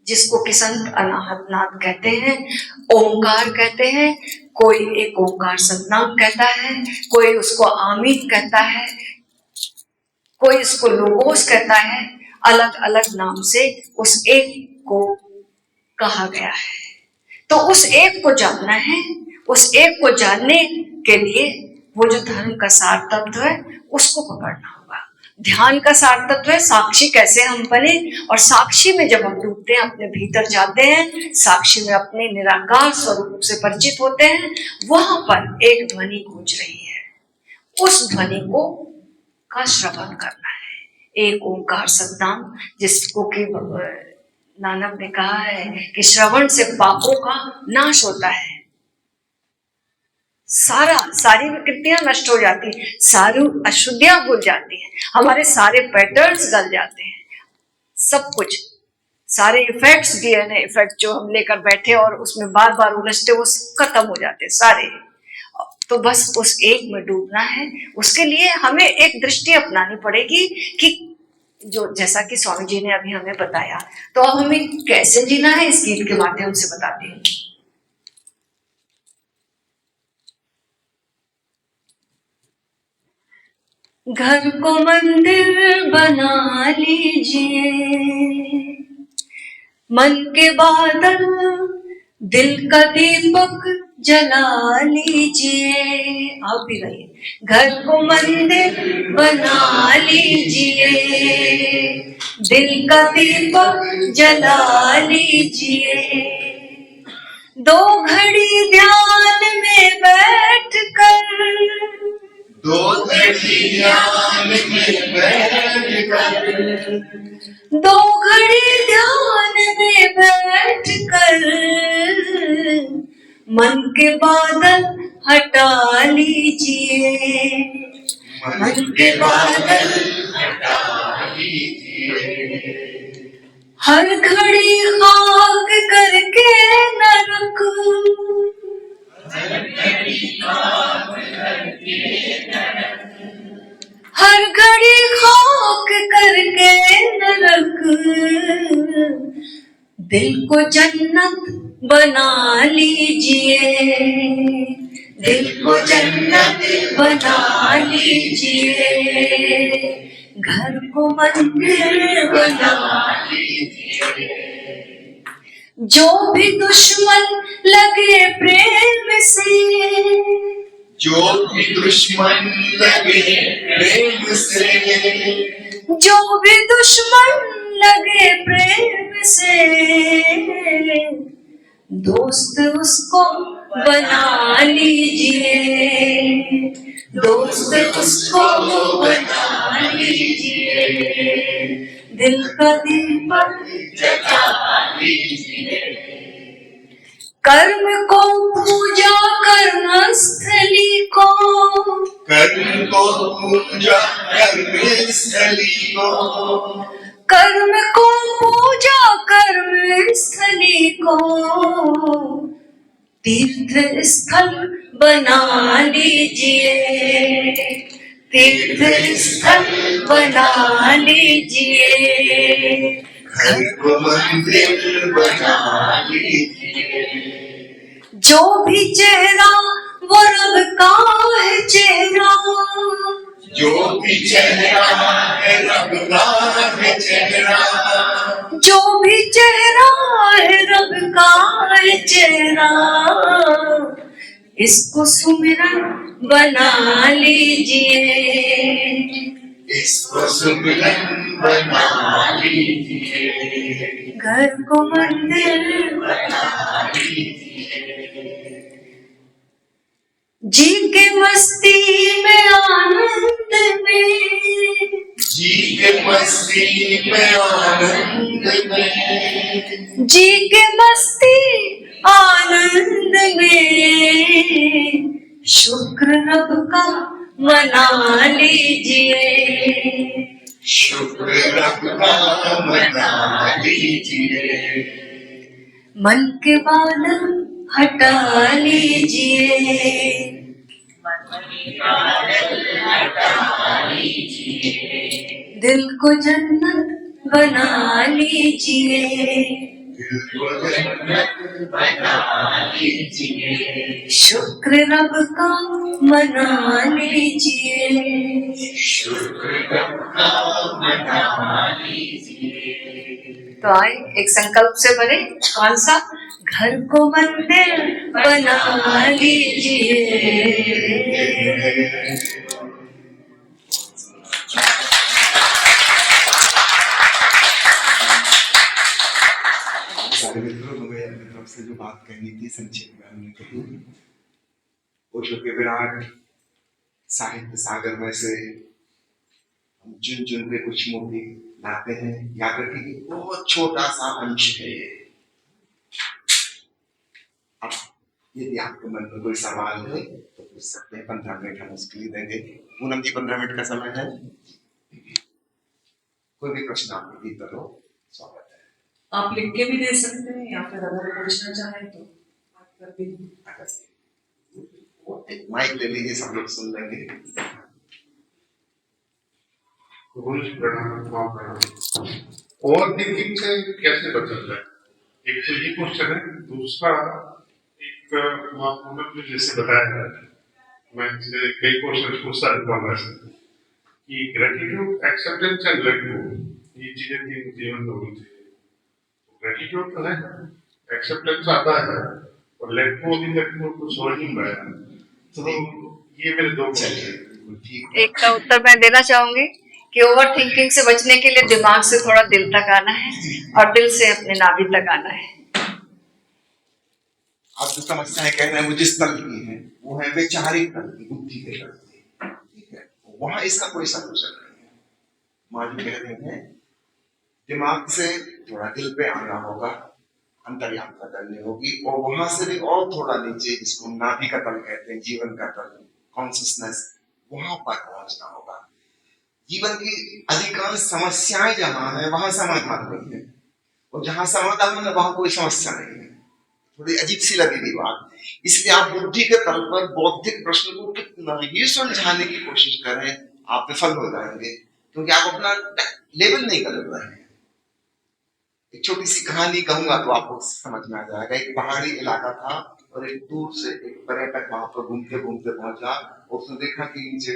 जिसको कि संत अनाहत नाद कहते हैं, ओंकार कहते हैं। कोई एक ओंकार सतनाम कहता है, कोई उसको आमीन कहता है, कोई इसको लोगोस कहता है। अलग अलग नाम से उस एक को कहा गया है। तो उस एक को जानना है। उस एक को जानने के लिए वो जो धर्म का सार तत्व है उसको पकड़ना होगा। ध्यान का सार तत्व है साक्षी कैसे हम बने, और साक्षी में जब हम डूबते हैं, अपने भीतर जाते हैं, साक्षी में अपने निराकार स्वरूप से परिचित होते हैं, वहां पर एक ध्वनि गूंज रही है। उस ध्वनि को का श्रवण करना है। एक ओंकार सतनाम, जिसको कि नानक ने कहा है कि श्रवण से पापों का नाश होता है। सारी विकृतियां नष्ट हो जाती हैं, सारी अशुद्धियां भूल जाती हैं, हमारे सारे पैटर्न्स गल जाते हैं, सब कुछ, सारे इफेक्ट्स, डीएनए इफेक्ट जो हम लेकर बैठे और उसमें बार बार उलझते, वो खत्म हो जाते सारे। तो बस उस एक में डूबना है। उसके लिए हमें एक दृष्टि अपनानी पड़ेगी कि जो जैसा कि स्वामी जी ने अभी हमें बताया, तो अब हमें कैसे जीना है इस गीत के माध्यम से बताते हैं। घर को मंदिर बना लीजिए, मन के बादल दिल का दीपक जला लीजिए। आप भी गाइए। घर को मंदिर बना लीजिए, दिल का दीपक जला लीजिए। 2 घड़ी ध्यान में बैठ कर, 2 घड़ी ध्यान में बैठ कर, 2 घड़ी ध्यान में बैठ कर, मन के बादल हटा लीजिए, मन के बादल हटा लीजिए। हर घड़ी खाक करके नरक, हर घड़ी खाक करके नरक, दिल को जन्नत बना लीजिए, दिल को जन्नत बना लीजिए। घर को मंदिर बना लीजिए। जो भी दुश्मन लगे प्रेम से, जो भी दुश्मन लगे प्रेम से, जो भी दुश्मन लगे प्रेम से, दोस्त उसको बना लीजिए, दोस्त उसको बना लीजिए। दिल का दीपक जला लीजिए। कर्म को पूजा कर्म स्थली को, कर्म को पूजा कर्म स्थली को, कर्म को पूजा कर्म स्थली को, तीर्थ स्थल बना लीजिए, तीर्थ स्थल बना लीजिए। घर को मंदिर बना लीजिए। जो भी चेहरा वो रब का है चेहरा, जो भी चेहरा है रब का है चेहरा, जो भी चेहरा है रब का है चेहरा। इसको सुमिरन बना लीजिए, इसको सुमिरन बना लीजिए। घर को मंदिर बना लीजिए। जी के मस्ती में आनंद में, जी के मस्ती में आनंद में, जी के मस्ती आनंद में, शुक्र रब का मना लीजिए, शुक्र रब का मना लीजिए। मन के बादल हटा लीजिए, दिल को जन्नत बना लीजिए, शुक्र रब का मना लीजिए। तो आए एक संकल्प से बने, कौन सा? घर को मंदिर बना लीजिए। सारे मित्रों, तुम्हें अपनी तरफ से जो बात कहनी थी संक्षेप में हमने कही। ओशो के विराट साहित्य सागर में से हम चुन चुन के कुछ मोती लाते हैं। याद रखिए कि बहुत छोटा सा अंश है ये। अब यदि आपके मन में कोई सवाल है तो पूछ सकते हैं। 15 मिनट हम उसके लिए देंगे। पूनम जी, 15 मिनट का समय है। कोई भी प्रश्न आपके भीतर हो, स्वागत है। आप लिख के भी दे सकते हैं या फिर अगर पूछना चाहें तो बात कर भी। माइक ले लीजिए, सब लोग सुन लेंगे। ओवर थिंकिंग से कैसे बचा जाए, एक तो ये क्वेश्चन है। दूसरा, एक आपने जैसे बताया है, मैं इससे कई क्वेश्चन पूछता रहता हूँ ऐसे कि gratitude, acceptance and let go, ये चीजें तीन जीवन में होनी चाहिए। ग्रेटिट्यूड तो है, एक्सेप्टेंस आता है, और लेट गो भी कुछ समझ नहीं पाया। तो ये मेरे दो क्वेश्चन। एक का उत्तर मैं देना चाहूंगी कि ओवर थिंकिंग से बचने के लिए दिमाग से थोड़ा दिल तक आना है और दिल से अपने नाभि तक आना है। आप जो समस्याएं कह रहे हैं वो जिस तल की है, वो है वैचारिक तल की, बुद्धि के तल की। ठीक है, वहां इसका कोई सलूशन नहीं है। मां जी कह रहे हैं दिमाग से थोड़ा दिल पे आना होगा, अंतर्यात्मा करनी होगी, और वहां से भी और थोड़ा नीचे, जिसको नाभि का तल कहते हैं, जीवन का तल, कॉन्शियसनेस, वहां पर पहुंचना होगा। जीवन की अधिकांश समस्याएं जहां है वहां समाधान नहीं है, और जहां समाधान है वहां कोई समस्या नहीं है। थोड़ी अजीब सी लगेगी बात। इसलिए आप बुद्धि के तल पर बौद्धिक प्रश्न को कितना ही सुलझाने की कोशिश करें, आप विफल हो जाएंगे, क्योंकि आप अपना लेवल नहीं कर रहे हैं। एक छोटी सी कहानी कहूंगा तो आपको समझ में आ जाएगा। एक पहाड़ी इलाका था और एक दूर से एक पर्यटक वहां पर घूमते घूमते पहुंचा। उसने देखा कि नीचे,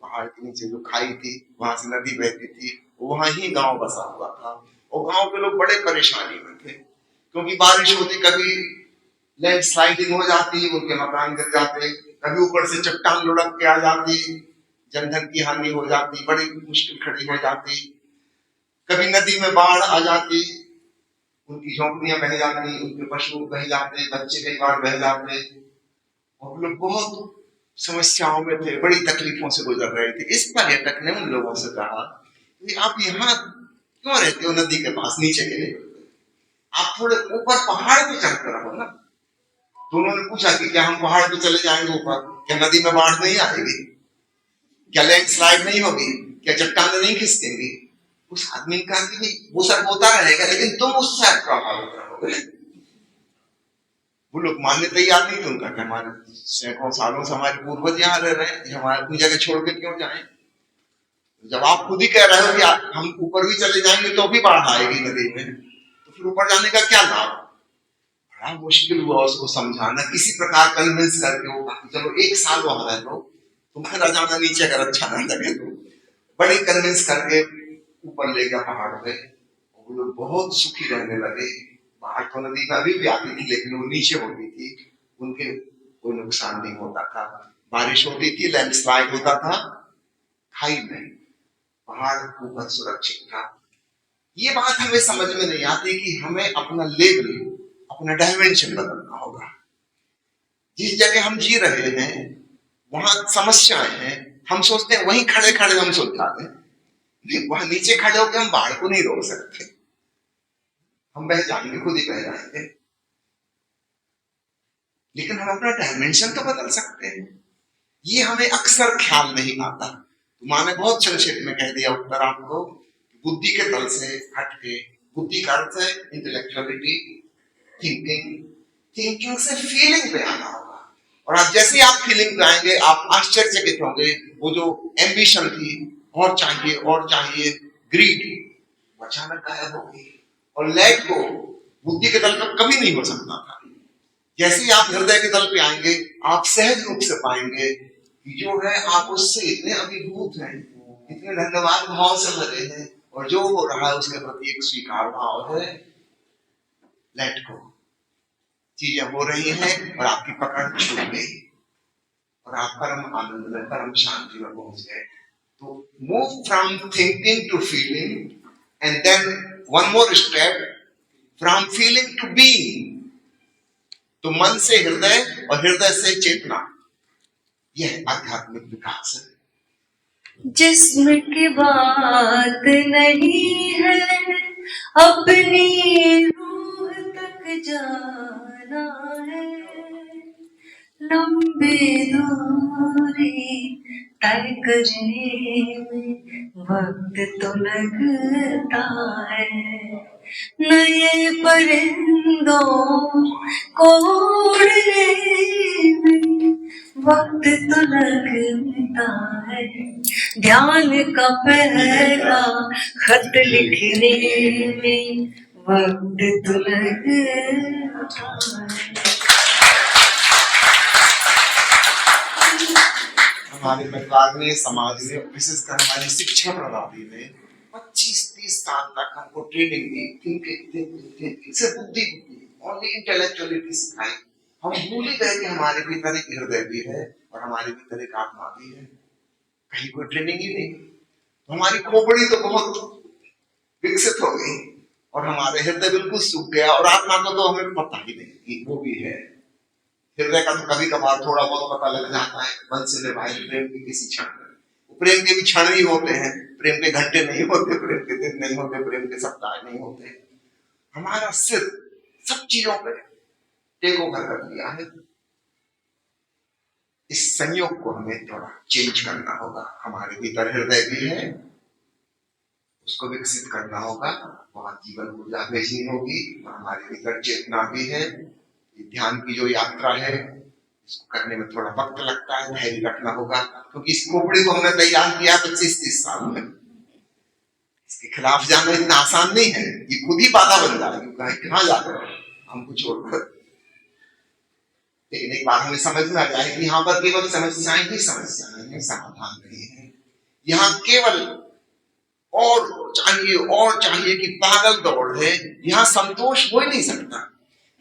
पहाड़ के नीचे जो खाई थी, वहां से नदी बहती थी, वहां ही गांव बसा हुआ था। और गांव के लोग बड़े परेशानी में थे, क्योंकि बारिश होती, कभी लैंड स्लाइडिंग हो जाती, उनके मकान गिर जाते, कभी ऊपर से चट्टान लुढ़क के आ जाती, जनधन की हानि हो जाती, बड़ी मुश्किल खड़ी हो जाती। कभी नदी में बाढ़ आ जाती, उनकी झोंपड़ियां बह जाती, उनके पशु बह जाते, बच्चे कई बार बह जाते, और लोग बहुत समस्याओं में थे, बड़ी तकलीफों से गुजर रहे थे। इस पर्यटक ने उन लोगों से कहा कि आप यहाँ क्यों रहते हो, नदी के पास नीचे के लिए, आप थोड़े ऊपर पहाड़ पे चढ़कर रहो ना। तो उन्होंने पूछा कि क्या हम पहाड़ पे चले जाएंगे ऊपर, क्या नदी में बाढ़ नहीं आएगी, क्या लैंडस्लाइड नहीं होगी, क्या चट्टानें नहीं खिसकेंगी? उस आदमी ने कहा कि वो सब होता रहेगा, लेकिन तुम उससे प्रभावित रहोगे। वो लोग मानने तैयार नहीं थे। उनका हमारे सैकड़ों सालों से हमारे पूर्वज यहाँ रह रहे हैं, हमारे अपनी जगह छोड़ के क्यों जाएं? जब आप खुद ही कह रहे हो कि हम ऊपर भी चले जाएंगे तो भी बाढ़ आएगी नदी में, तो फिर ऊपर जाने का क्या लाभ? बड़ा मुश्किल हुआ उसको समझाना, किसी प्रकार कन्विंस करके। वो चलो 1 साल वहां रह लो, तुम फिर आ जाना नीचे अगर अच्छा ना लगे तो। बड़ी कन्विंस करके ऊपर ले गया पहाड़ पे। वो लोग बहुत सुखी रहने लगे। बाहर तो नदी का भी आती थी, लेकिन वो नीचे होती थी, उनके कोई नुकसान नहीं होता था। बारिश होती थी, लैंडस्लाइड होता था, खाई में, पहाड़ ऊपर सुरक्षित था। ये बात हमें समझ में नहीं आती कि हमें अपना लेवल, अपना डायमेंशन बदलना होगा। जिस जगह हम जी रहे हैं वहां समस्याएं हैं, हम सोचते हैं वहीं खड़े खड़े हम सुलझा दें। वहां नीचे खड़े होकर हम बाढ़ को नहीं रोक सकते, हम बह जाएंगे, खुद ही बह जाएंगे। लेकिन हम अपना डायमेंशन तो बदल सकते हैं। ये हमें अक्सर ख्याल नहीं आता। तो मां ने बहुत संक्षेप में कह दिया उत्तर आपको। बुद्धि के तल से हटके, बुद्धि का अर्थ है इंटेलेक्चुअलिटी, थिंकिंग, थिंकिंग से फीलिंग पे आना होगा। और आप जैसे ही आप फीलिंग पे आएंगे आप आश्चर्यचकित होंगे, वो जो एम्बिशन थी, और चाहिए, ग्रीड, वो अचानक गायब हो गई। और लेट गो बुद्धि के तल पर कभी नहीं हो सकता था। जैसे ही आप हृदय के तल पे आएंगे, आप सहज रूप से पाएंगे कि जो है आप उससे इतने अभिभूत हैं, इतने धन्यवाद भाव से भरे हैं, और जो हो रहा है उसके प्रति एक स्वीकार भाव है। लेट गो, चीजें हो रही हैं और आपकी पकड़ छूट गई और आप परम आनंद में, परम शांति में पहुंच गए। तो move from thinking to feeling, and then one more step, from feeling to being. तो मन से हृदय और हृदय से चेतना, यह आध्यात्मिक विकास है। जिस्म की बात नहीं है, अपनी रूह तक जाना है। लंबी दूरी तय करने में वक्त तो लगता है। नए परिंदों को उड़ने में वक्त तो लगता है। ध्यान का पहला खत लिखने में वक्त तो लगता है। हमारे परिवार में, समाज में, विशेषकर हमारी शिक्षा प्रणाली में 25-30 साल तक हमको ट्रेनिंग दी, थिंकिंग से बुद्धि, ओनली इंटेलेक्चुअलिटी सिखाई। हम भूल ही गए कि हमारे भीतर एक हृदय भी है और हमारे भीतर एक आत्मा भी है। कहीं कोई ट्रेनिंग ही नहीं। हमारी खोपड़ी तो बहुत विकसित हो गई और हमारे हृदय बिल्कुल सूख गया, और आत्मा को तो हमें पता ही नहीं कि वो भी है। हृदय का तो कभी कभार थोड़ा बहुत पता लग जाता है, मन से निर्वाहित प्रेम के किसी क्षण में। प्रेम के भी क्षण ही होते हैं, प्रेम के घंटे नहीं होते, प्रेम के दिन नहीं होते, प्रेम के सप्ताह नहीं होते। हमारा सिर सब चीजों पे टेक ओवर कर लिया है। इस संयोग को हमें थोड़ा चेंज करना होगा। हमारे भीतर हृदय भी है, उसको विकसित करना होगा, वहां जीवन ऊर्जा भेजनी होगी, और हमारे भीतर चेतना भी है। ध्यान की जो यात्रा है, इसको करने में थोड़ा वक्त लगता है, धैर्य रखना होगा, क्योंकि इस खोपड़ी को हमने तैयार किया 25-30 साल में। इसके खिलाफ जाना इतना आसान नहीं है, ये खुद ही बाधा बन जाएगी, कहाँ जाते हो हमको छोड़कर। लेकिन एक बार हमें समझ में आ जाए कि यहाँ पर केवल समस्याएं ही समस्याएं हैं, समाधान नहीं है। यहाँ केवल और चाहिए कि पागल दौड़ है। यहाँ संतोष हो ही नहीं सकता।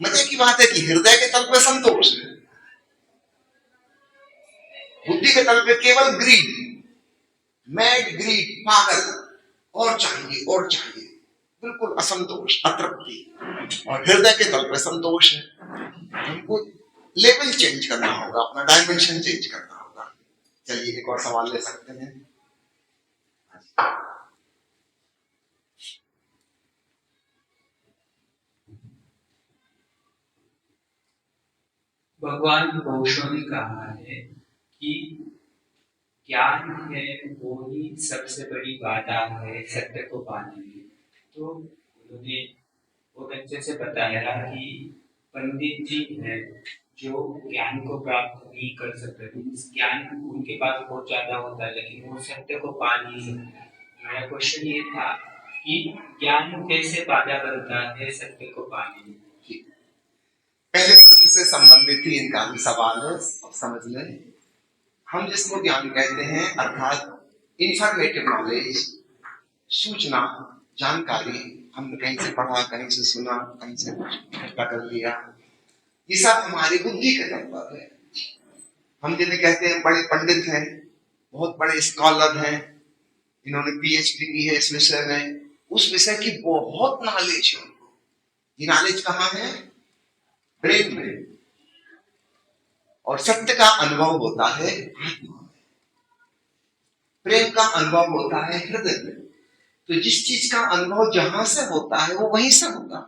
मजे की बात है कि हृदय के तल पे संतोष है, बुद्धि के तल पे केवल ग्रीड, मैड ग्रीड, पागल, और चाहिए, बिल्कुल असंतोष, अतृप्ति। और हृदय के तल पे संतोष है। हमको लेवल चेंज करना होगा, अपना डायमेंशन चेंज करना होगा। चलिए एक और सवाल ले सकते हैं। भगवान ओशो ने कहा है कि ज्ञान है वो ही सबसे बड़ी बाधा है सत्य को पाने में। तो उन्होंने बहुत अच्छे से बताया कि पंडित जी हैं जो ज्ञान को प्राप्त नहीं कर सकते, ज्ञान उनके पास बहुत ज्यादा होता है लेकिन वो सत्य को पा नहीं सकते। मेरा क्वेश्चन ये था कि ज्ञान कैसे बाधा बनता है सत्य को पाने में। पहले प्रश्न से संबंधित ही इनका भी सवाल है, अब समझ लें। हम जिसको ज्ञान कहते हैं, अर्थात इंफॉर्मेटिव नॉलेज, सूचना, जानकारी, हमने कहीं से पढ़ा, कहीं से सुना, कहीं से इकट्ठा कर लिया, ये सब हमारी बुद्धि के तल पर है। हम जिन्हें कहते हैं बड़े पंडित हैं, बहुत बड़े स्कॉलर हैं, इन्होंने पीएचडी की है इस विषय में, उस विषय की बहुत नॉलेज है उनको। ये नॉलेज कहाँ है? ब्रेन में। और सत्य का अनुभव होता है आत्मा में, प्रेम का अनुभव होता है हृदय में। तो जिस चीज का अनुभव जहां से होता है वो वहीं से होता है।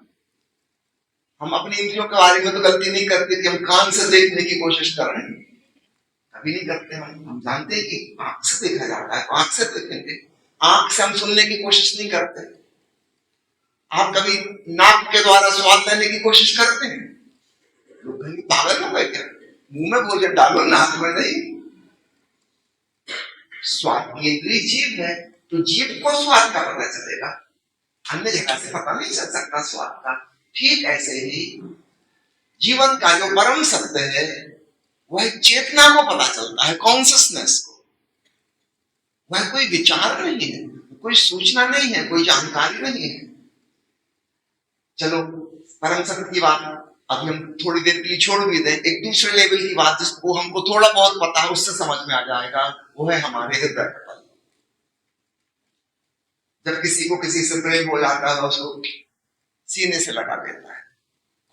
हम अपनी इंद्रियों के बारे में तो गलती नहीं करते कि हम कान से देखने की कोशिश कर रहे हैं, कभी नहीं करते। हम जानते हैं कि आंख से देखा जाता है, आंख से देखेंगे। आंख से हम सुनने की कोशिश नहीं करते। आप कभी नाक के द्वारा स्वाद लेने की कोशिश करते हैं? लोग कहेंगे पागल हो गए क्या? मुंह में भोजन डालो, नाक में नहीं। स्वाद की इंद्रिय जीभ है, तो जीभ को स्वाद का पता चलेगा, अन्य जगह से पता नहीं चल सकता स्वाद का। ठीक ऐसे ही जीवन का जो परम सत्य है वह चेतना को पता चलता है, कॉन्शियसनेस को। वह कोई विचार नहीं है, कोई सूचना नहीं है, कोई जानकारी नहीं है। चलो परम सत्य की बात अभी हम थोड़ी देर के लिए छोड़ भी दें, एक दूसरे लेवल की बात जिसको हमको थोड़ा बहुत पता है उससे समझ में आ जाएगा, वो है हमारे हृदय का पल। जब किसी को किसी से प्रेम हो जाता है उसको सीने से लगा देता है,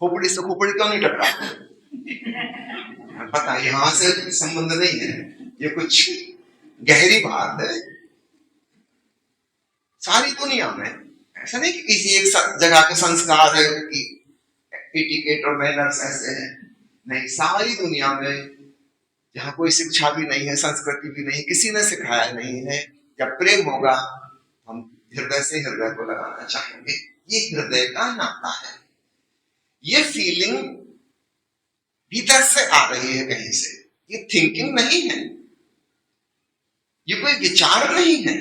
खोपड़ी से खोपड़ी क्यों नहीं टकराता? पता है यहां से संबंध नहीं है, ये कुछ गहरी बात है। सारी दुनिया में ऐसा नहीं कि किसी एक जगह के संस्कार है कि एटिकेट और मैनर्स ऐसे हैं, नहीं, सारी दुनिया में जहां कोई शिक्षा भी नहीं है, संस्कृति भी नहीं, किसी ने सिखाया नहीं है, जब प्रेम होगा हम हृदय से हृदय को लगाना चाहेंगे। ये हृदय का नाता है, ये फीलिंग भीतर से आ रही है कहीं से, ये थिंकिंग नहीं है, ये कोई विचार नहीं है।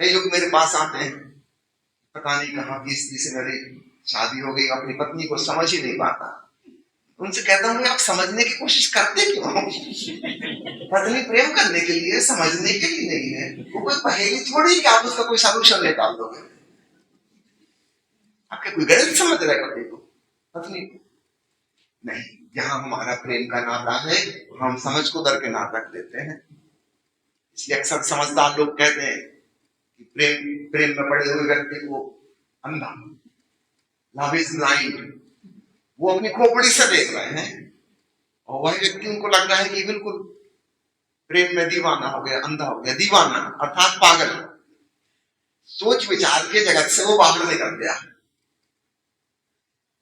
कई लोग मेरे पास आते हैं, पता नहीं कहां की स्त्री से मेरी शादी हो गई, अपनी पत्नी को समझ ही नहीं पाता। उनसे कहता हूं आप समझने की कोशिश करते क्यों? पत्नी प्रेम करने के लिए, समझने के लिए नहीं है। वो कोई पहेली थोड़ी कि आप उसका कोई सॉल्यूशन निकाल दोगे। आपके कोई गलत समझ रहे पति को, पत्नी को नहीं। जहां हमारा प्रेम का नाता है हम समझ को दर के नाता रख देते हैं। इसलिए अक्सर समझदार लोग कहते हैं कि प्रेम में पड़े हुए व्यक्ति को अंधा, लव इज ब्लाइंड, वो अपनी खोपड़ी से देख रहे हैं, और वह व्यक्ति उनको लग रहा है कि बिल्कुल प्रेम में दीवाना हो गया, अंधा हो गया। दीवाना अर्थात पागल, सोच विचार के जगत से वो बाहर निकल गया,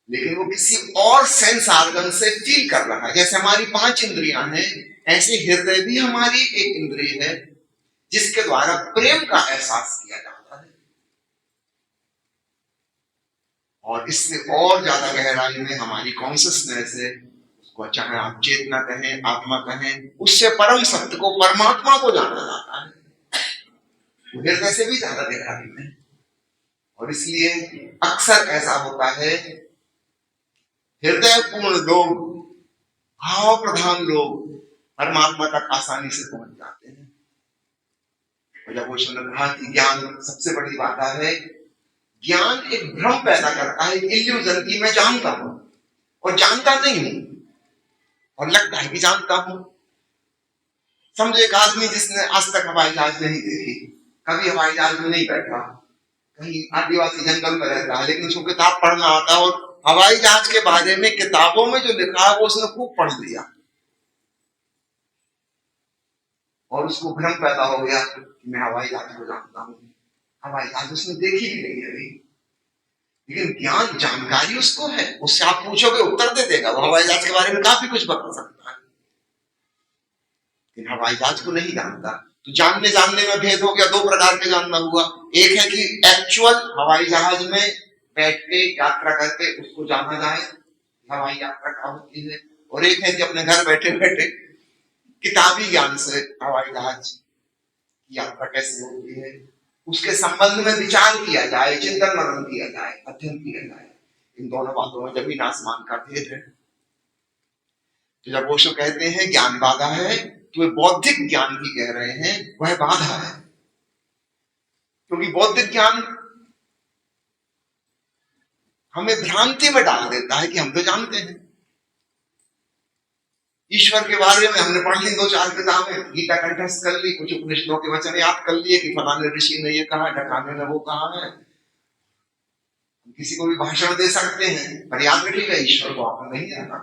लेकिन वो किसी और सेंस ऑर्गन से फील कर रहा है। जैसे हमारी 5 इंद्रियां हैं, ऐसे हृदय भी हमारी एक इंद्रिय है जिसके द्वारा प्रेम का एहसास किया जाता है। और इससे और ज्यादा गहराई में हमारी कॉन्शियसनेस है, उसको चाहे आप चेतना कहें, आत्मा कहें, उससे परम सत्य को, परमात्मा को जाना जाता है, हृदय से भी ज्यादा गहराई में। और इसलिए अक्सर ऐसा होता है हृदय पूर्ण लोग, भाव प्रधान लोग परमात्मा तक आसानी से पहुंच जाते हैं। और जब वो ने कहा कि ज्ञान सबसे बड़ी बात है, ज्ञान एक भ्रम पैदा करता है, इल्यूजन की मैं जानता हूं और जानता नहीं हूं, और लगता है कि जानता हूं। समझो एक आदमी जिसने आज तक हवाई जहाज नहीं देखी, कभी हवाई जहाज में नहीं बैठा, कहीं आदिवासी जंगल में रहता है, लेकिन उसको किताब पढ़ना आता है, और हवाई जहाज के बारे में किताबों में जो लिखा है वो उसने खूब पढ़ लिया, और उसको भ्रम पैदा हो गया कि मैं हवाई जहाज को जानता हूं। हवाई जहाज उसने देखी भी नहीं है, लेकिन ज्ञान, जानकारी उसको है। उससे आप पूछोगे उत्तर दे देगा, वो हवाई जहाज के बारे में काफी कुछ बता सकता है, लेकिन हवाई जहाज को नहीं जानता। तो जानने में भेद हो गया, 2 प्रकार के जानना हुआ। एक है कि एक्चुअल हवाई जहाज में बैठ के यात्रा करके उसको जाना जाए, हवाई यात्रा क्या होती है, और एक है कि अपने घर बैठे बैठे किताबी ज्ञान से हवाई जहाज की यात्रा कैसे होती है उसके संबंध में विचार किया जाए, चिंतन मनन किया जाए, अध्ययन किया जाए। इन दोनों बातों में जमीन आसमान का भेद है। तो जब ओशो कहते हैं ज्ञान बाधा है, तो वे बौद्धिक ज्ञान भी कह रहे हैं वह बाधा है, क्योंकि बौद्धिक ज्ञान हमें भ्रांति में डाल देता है कि हम तो जानते हैं। ईश्वर के बारे में हमने पढ़ ली 2-4 किताबें, गीता कंठस्थ कर ली, कुछ उपनिषदों के वचन याद कर लिए कि फलाने ऋषि ने ये कहा, ढकाने ने वो कहा है। किसी को भी भाषण दे सकते हैं, पर याद रखिएगा ईश्वर को आपने नहीं जाना।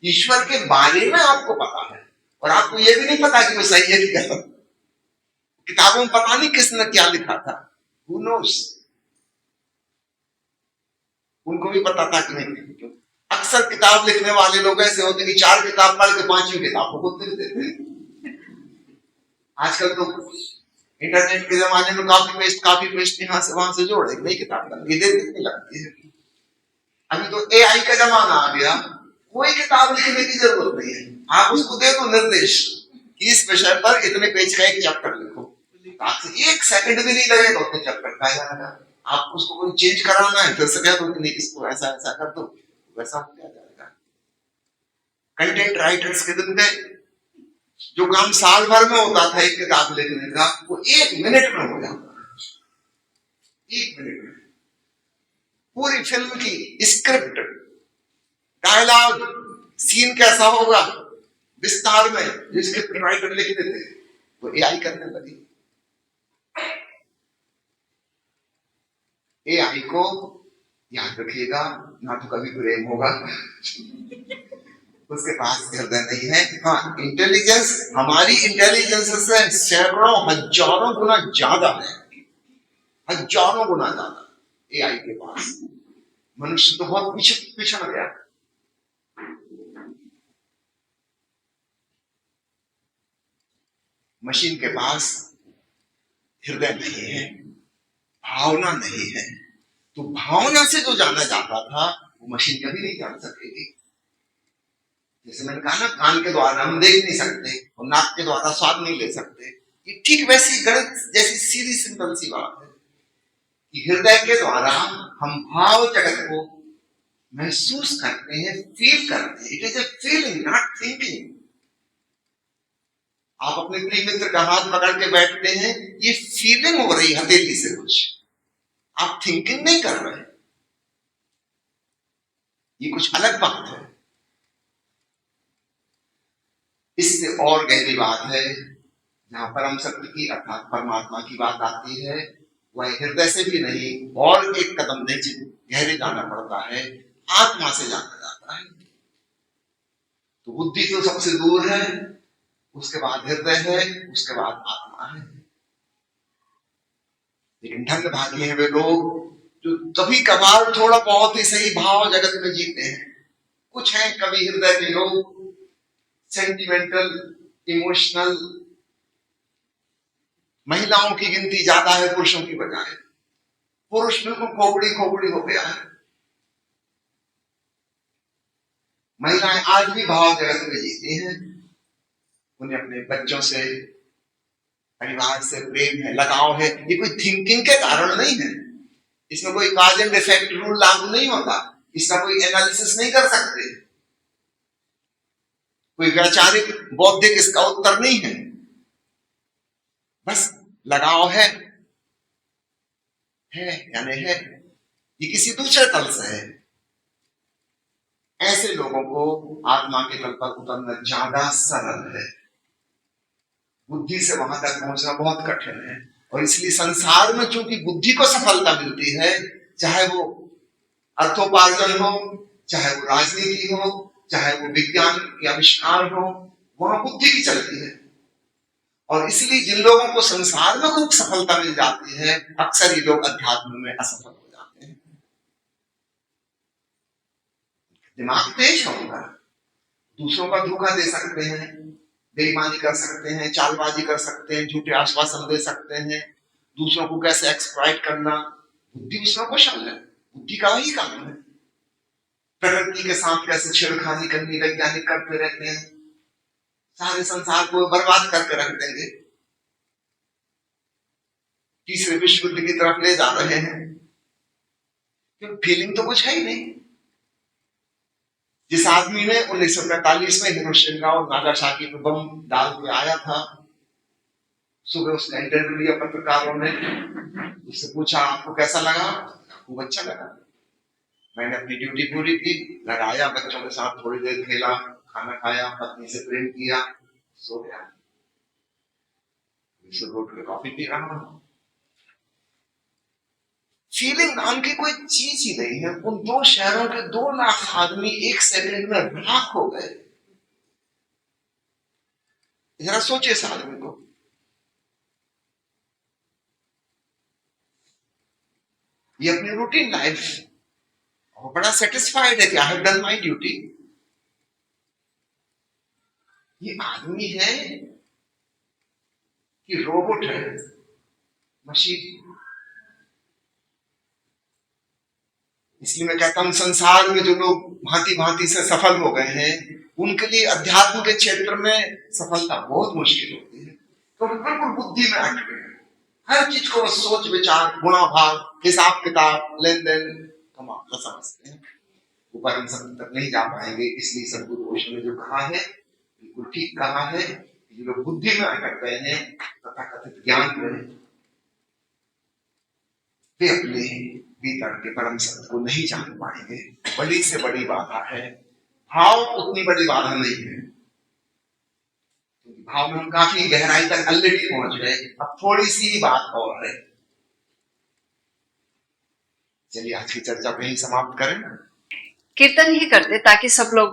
ईश्वर के बारे में आपको पता है, और आपको ये भी नहीं पता कि वो सही है कि गलत। किताबों में पता नहीं किसने क्या लिखा था, Who knows? उनको भी पता था कि नहीं। अक्सर किताब लिखने वाले लोग ऐसे होते कि 4 किताब पढ़ के 5वीं किताब को लिख देते हैं। आजकल तो इंटरनेट के जमाने में काफी पेस्ट यहाँ से वहां से जोड़, एक नई किताब बन गई, देर कितनी लगती है। अभी तो AI का जमाना आ गया, कोई किताब लिखने की जरूरत नहीं है, आप उसको दे दो निर्देश कि इस विषय पर इतने पेज का एक चैप्टर लिखो, आपसे 1 सेकंड भी नहीं लगेगा उतने चैप्टर का जाएगा। आप उसको कोई चेंज कराना है फिर से कह दो कि नहीं इसको ऐसा ऐसा कर दो, वैसा हो जाएगा। कंटेंट राइटर्स के दिन गए, जो काम साल भर में होता था एक किताब लिखने का, वो 1 मिनट में हो जाता है। 1 मिनट में पूरी फिल्म की स्क्रिप्ट, डायलॉग, सीन कैसा होगा विस्तार में जो स्क्रिप्ट राइटर लिख देते वो एआई करने लगी। एआई को याद रखिएगा ना तो कभी प्रेम होगा उसके पास हृदय नहीं है। हाँ, इंटेलिजेंस हमारी इंटेलिजेंस से सैकड़ों हजारों गुना ज्यादा है, हजारों गुना ज्यादा एआई के पास। मनुष्य तो बहुत पिछड़ गया। मशीन के पास हृदय नहीं है, भावना नहीं है, तो भावना से जो जाना जाता था वो मशीन कभी नहीं जान सकेगी। जैसे मैंने कहा ना, कान के द्वारा हम देख नहीं सकते और नाक के द्वारा स्वाद नहीं ले सकते, ये ठीक वैसी गणित जैसी सीधी सिंपल सी बात है कि हृदय के द्वारा हम भाव जगत को महसूस करते हैं, फील करते हैं। It is a feeling not thinking. आप अपने प्रिय मित्र का हाथ पकड़ के बैठते हैं, ये फीलिंग हो रही हथेली से कुछ, आप थिंकिंग नहीं कर रहे, ये कुछ अलग बात है। इससे और गहरी बात है, जहां परम सत्य की अर्थात परमात्मा की बात आती है, वह हृदय से भी नहीं और एक कदम नीचे गहरे जाना पड़ता है, आत्मा से जाना जाता है। तो बुद्धि तो सबसे दूर है, उसके बाद हृदय है, उसके बाद आत्मा है। लेकिन धन्य भागी हैं वे लोग जो कभी कभार थोड़ा बहुत ही सही भाव जगत में जीते हैं। कुछ हैं कवि हृदय के लोग, सेंटिमेंटल, इमोशनल। महिलाओं की गिनती ज्यादा है पुरुषों की बजाय। पुरुष बिल्कुल खोपड़ी खोपड़ी हो गया है। महिलाएं आज भी भाव जगत में जीती हैं। उन्हें अपने बच्चों से, परिवार से प्रेम है, लगाव है। ये कोई थिंकिंग के कारण नहीं है, इसमें कोई कॉज एंड इफेक्ट रूल लागू नहीं होता, इसका कोई एनालिसिस नहीं कर सकते, कोई वैचारिक बौद्धिक इसका उत्तर नहीं है। बस लगाव है यानी है, ये किसी दूसरे तल से है। ऐसे लोगों को आत्मा के तल पर उतरना ज्यादा सरल है, बुद्धि से वहां तक पहुंचना बहुत कठिन है। और इसलिए संसार में चूंकि बुद्धि को सफलता मिलती है, चाहे वो अर्थोपार्जन हो, चाहे वो राजनीति हो, चाहे वो विज्ञान के आविष्कार हो, वहां बुद्धि की चलती है। और इसलिए जिन लोगों को संसार में खूब सफलता मिल जाती है, अक्सर ये लोग अध्यात्म में असफल हो जाते हैं। दिमाग तेज होगा, दूसरों का धोखा दे सकते हैं, बेईमानी कर सकते हैं, चालबाजी कर सकते हैं, झूठे आश्वासन दे सकते हैं, दूसरों को कैसे एक्सप्लॉइट करना, बुद्धि उसमें कुशल है। बुद्धि का वही काम है। प्रकृति के साथ कैसे छेड़खानी करनी वैज्ञानिक करते रहते हैं, सारे संसार को बर्बाद करके रख देंगे, तीसरे विश्व युद्ध की तरफ ले जा रहे हैं, क्योंकि फीलिंग तो कुछ है ही नहीं। जिस आदमी ने 1945 में हिरोशिमा और नागासाकी पे बम डाल के आया था, सुबह उसने इंटरव्यू लिया पत्रकारों ने, उससे पूछा आपको कैसा लगा? खूब अच्छा लगा, मैंने अपनी ड्यूटी पूरी की, लगाया, बच्चों के साथ थोड़ी देर खेला, खाना खाया, पत्नी से प्रेम किया, सो गया। रोड पे कॉफी पी रहा हूं। फीलिंग नाम की कोई चीज ही नहीं है। उन 2 शहरों के 2 लाख आदमी 1 सेकंड में राख हो गए। जरा सोचिए इस आदमी को, ये अपनी रूटीन लाइफ और बड़ा सेटिस्फाइड है कि I have done my duty. ये आदमी है कि रोबोट है, मशीन? इसलिए मैं कहता हूं संसार में जो लोग भांति भांति से सफल हो गए हैं उनके लिए अध्यात्म के क्षेत्र में सफलता बहुत मुश्किल होती है, क्योंकि बिल्कुल बुद्धि में अटके हैं। हर चीज को सोच विचार गुणा भाग हिसाब किताब लेन देन कमाल समझते हैं, ऊपर हम सब तक नहीं जा पाएंगे। इसलिए सदगुरु ओशो ने जो कहा है बिल्कुल ठीक कहा है, जो लोग बुद्धि में अटक गए हैं तथा कथित ज्ञान में, वे अपने भीतर के परम सत्य को नहीं जान पाएंगे। बड़ी से बड़ी बाधा है, भाव उतनी बड़ी बाधा नहीं है, भाव में हम काफी गहराई तक ऑलरेडी पहुंच गए, अब थोड़ी सी बात और है। चलिए आज की चर्चा को यहीं समाप्त करें। कीर्तन ही करते ताकि सब लोग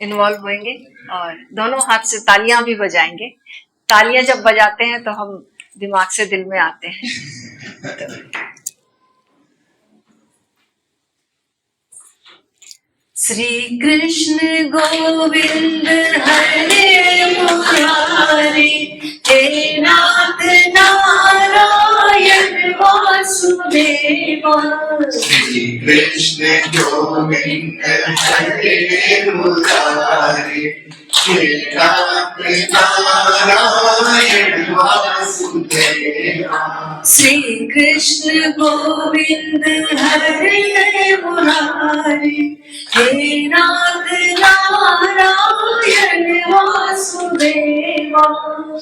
इन्वॉल्व होंगे और दोनों हाथ से तालियां भी बजाएंगे। तालियां जब बजाते हैं तो हम दिमाग से दिल में आते हैं। श्री कृष्ण गोविंद हरे मुरारी, हे नाथ नारायण वासुदेवा। श्री कृष्ण गोविंद हरे मुरारी, हे नाथ नारायण वासुदेवा। श्री कृष्ण गोविंद हरे मुरारी, हे नाथ नारायण वासुदेवा।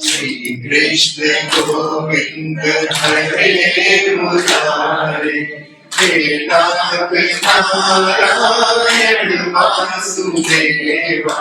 श्री कृष्ण गोविंद हरे मुरारी, हे नाथ नारायण वासुदेवा।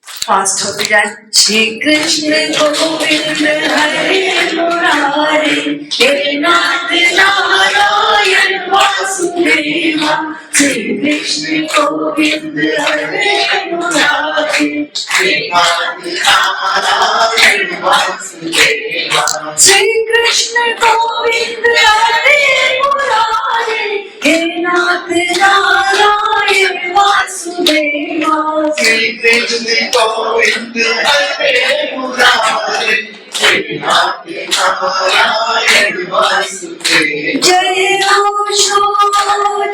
फास्ट होते जाए। श्री कृष्ण गोविंद हरे मुरारी, हे नाथ नारायण वासुदेवा। श्री कृष्ण गोविंद हरे मुरारी, हे नाथ नारायण वासुदेवा। श्री कृष्ण गोविंद हरे मुरारी, हे नाथ नारायण वासुदेवा। श्री कृष्ण गोविंद हरे मुरारी, हे नाथ नारायण वासुदेवा। जय ओशो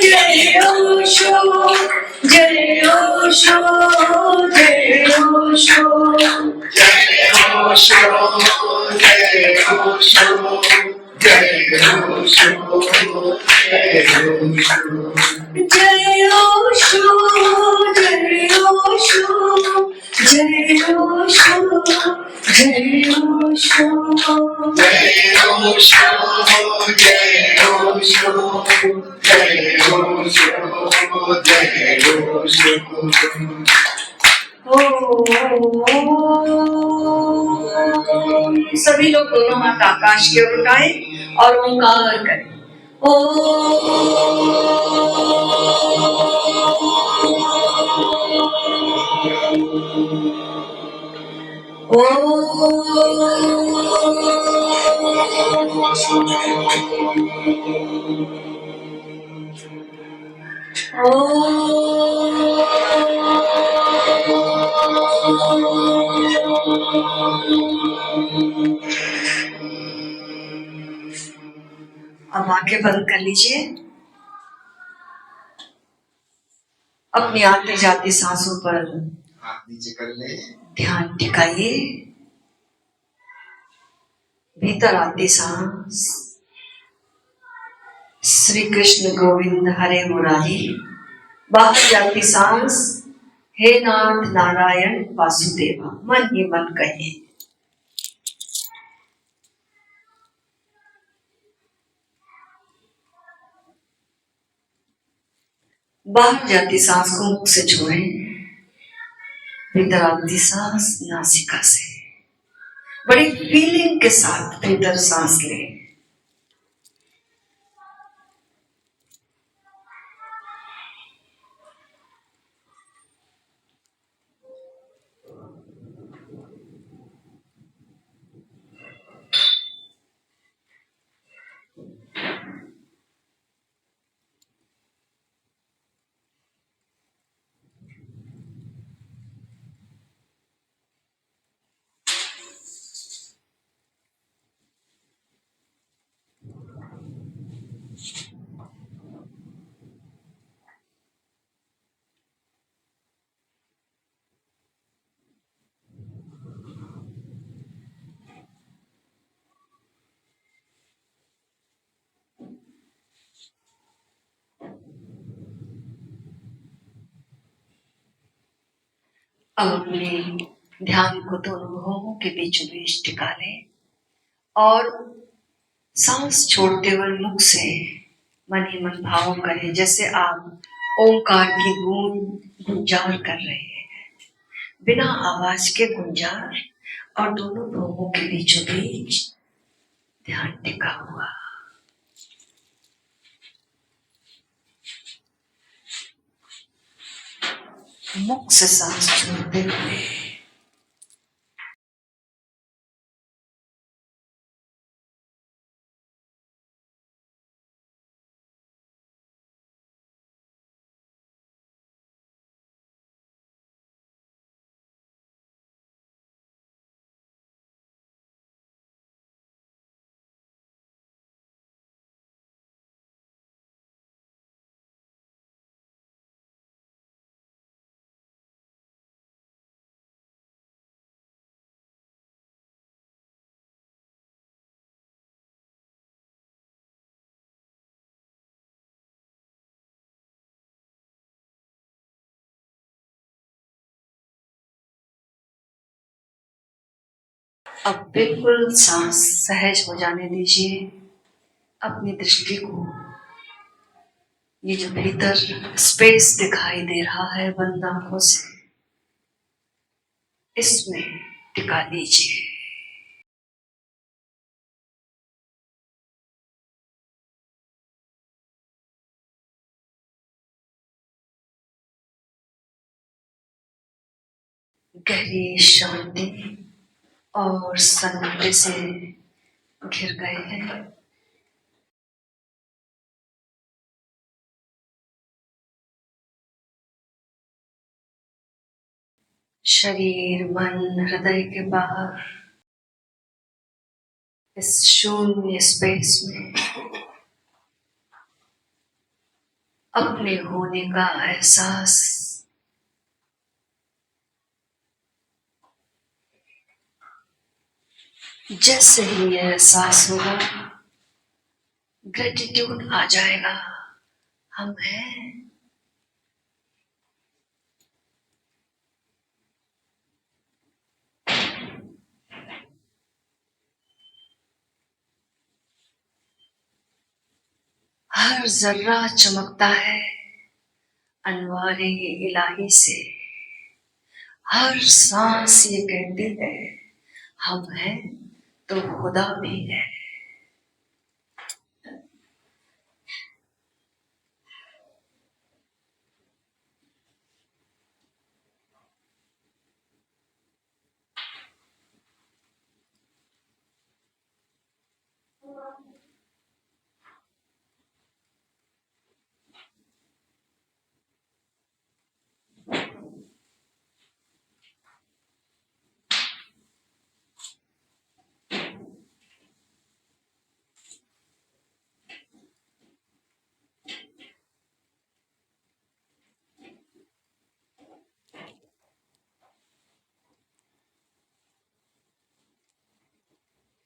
जय ओशो जय ओशो जय ओशो जय ओशो जय ओशो जय ओशो जय ओशो। जय ओशो जय ओशो जय ओशो जय ओशो। जय ओशो जय ओशो जय ओशो जय ओशो। सभी लोग दोनों हाथ आकाश की ओर उठाएं और ओंकार करें। अब आंखें बंद कर लीजिए। अपनी आती जाती सांसों पर हाथ नीचे कर ले, ध्यान टिकाइए। भीतर आती सांस श्री कृष्ण गोविंद हरे मुरारी, बाहर जाती सांस हे नाथ नारायण वासुदेवा। मन ही मन कहे। बाहर जाती सांस को मुख से छोड़ें, भीतर आती सांस नासिका से बड़ी फीलिंग के साथ भीतर सांस लें। अब अपने ध्यान को दोनों भौहों के बीचों बीच टिका लें और सांस छोड़ते हुए मुख से मन ही मन भाव करें जैसे आप ओंकार की गूंज गुंजार कर रहे हैं, बिना आवाज के गुंजार, और दोनों भौहों के बीचों बीच ध्यान टिका हुआ। मुख से सांस छोड़ते हुए अब बिल्कुल सांस सहज हो जाने दीजिए। अपनी दृष्टि को ये जो भीतर स्पेस दिखाई दे रहा है बंद आंखों से, इसमें टिका लीजिए। गहरी शांति और सन्नाटे से घिर गए हैं। शरीर, मन, हृदय के बाहर इस शून्य स्पेस में अपने होने का एहसास जैसे ही यह एहसास होगा, ग्रेटिट्यूड आ जाएगा। हम हैं, हर जर्रा चमकता है अनवारे इलाही से। हर सांस ये कहती है हम हैं तो खुदा भी है।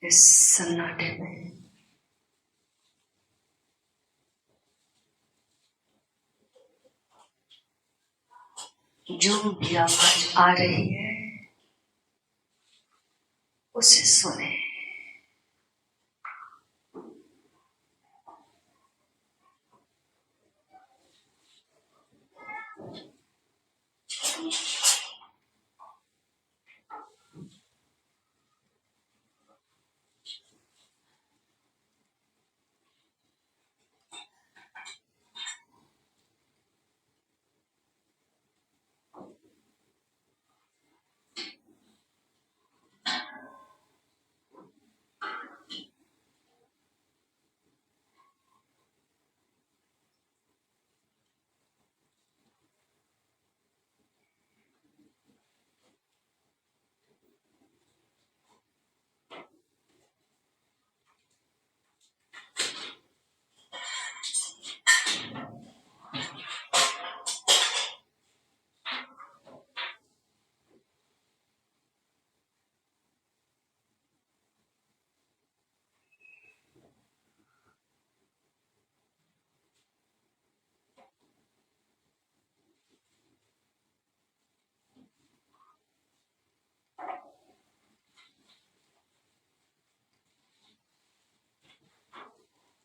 इस सन्नाटे में जो भी आवाज आ रही है उसे सुने।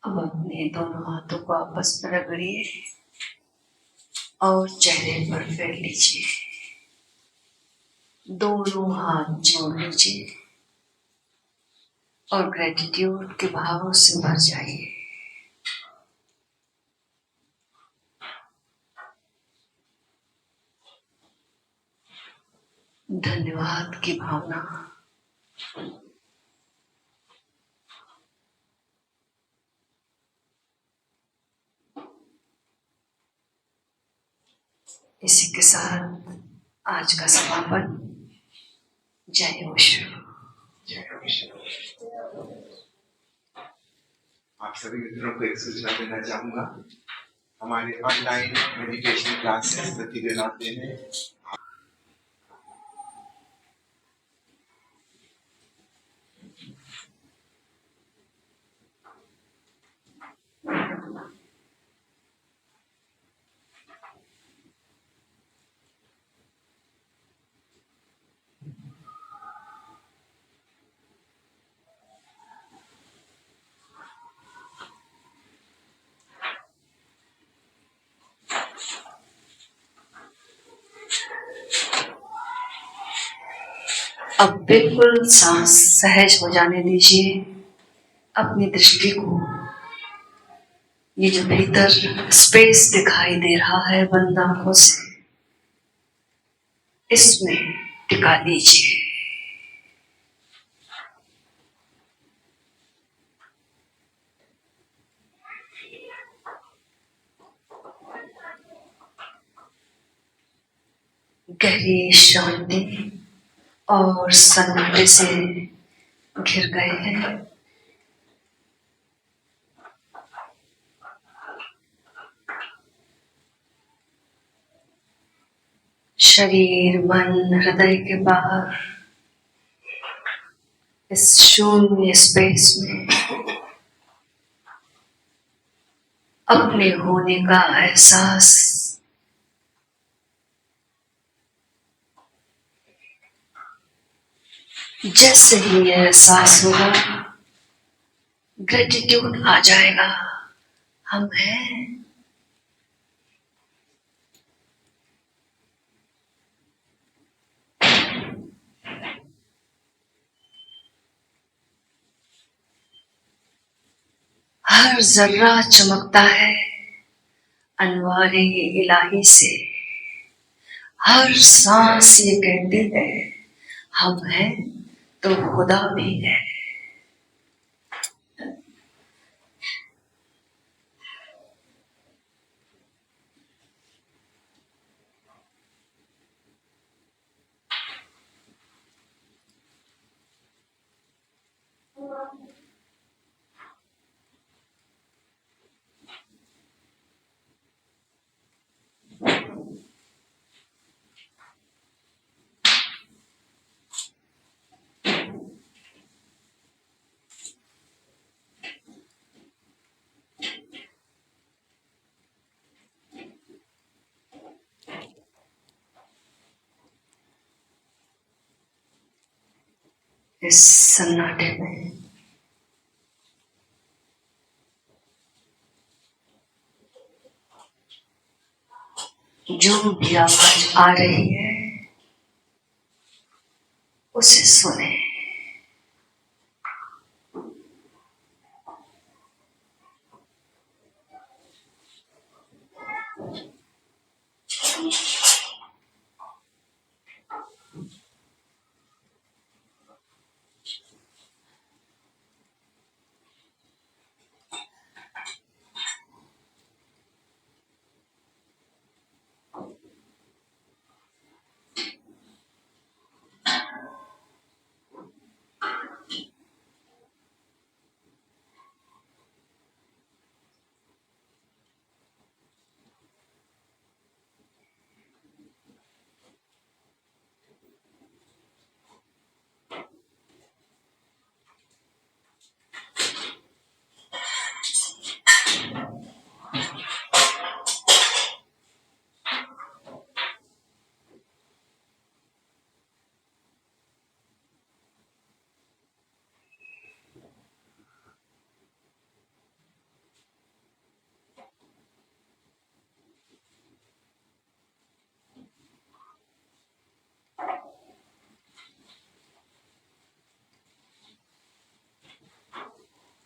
अब अपने दोनों हाथों को आपस में रगड़िए और चेहरे पर फेर लीजिए। दोनों हाथ जोड़ लीजिए और ग्रेटिट्यूड के भावों से भर जाइए। धन्यवाद की भावना, इसी के साथ आज का समापन। जय ओशो। जय विष्णु। आप सभी मित्रों को एक सूचना देना चाहूंगा, हमारे ऑनलाइन मेडिटेशन क्लासेस प्रतिदिन आते हैं। अब बिल्कुल सांस सहज हो जाने दीजिए। अपनी दृष्टि को ये जो भीतर स्पेस दिखाई दे रहा है बंद आंखों से, इसमें टिका लीजिए। गहरी शांति और सन्नाटे से घिर गए हैं। शरीर, मन, हृदय के बाहर इस शून्य स्पेस में अपने होने का एहसास जैसे ही यह एहसास होगा, ग्रेटिट्यूड आ जाएगा। हम हैं। हर जर्रा चमकता है अनवारे इलाही से। हर सांस ये कहती है हम हैं तो खुदा भी है। इस सन्नाटे में जो भी आवाज आ रही है उसे सुने।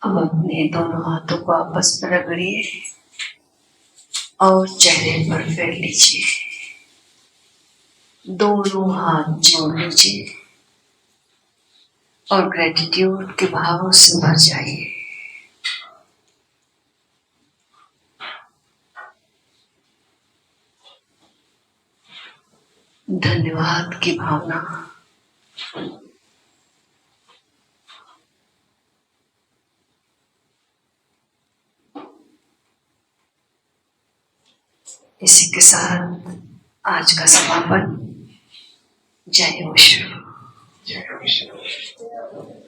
अब अपने दोनों हाथों को आपस में रगड़िए और चेहरे पर फेर लीजिए। दोनों हाथ जोड़ लीजिए और ग्रेटिट्यूड के भावों से भर जाइए। धन्यवाद की भावना, इसी के साथ आज का समापन। जय ओशो। जय विश्व।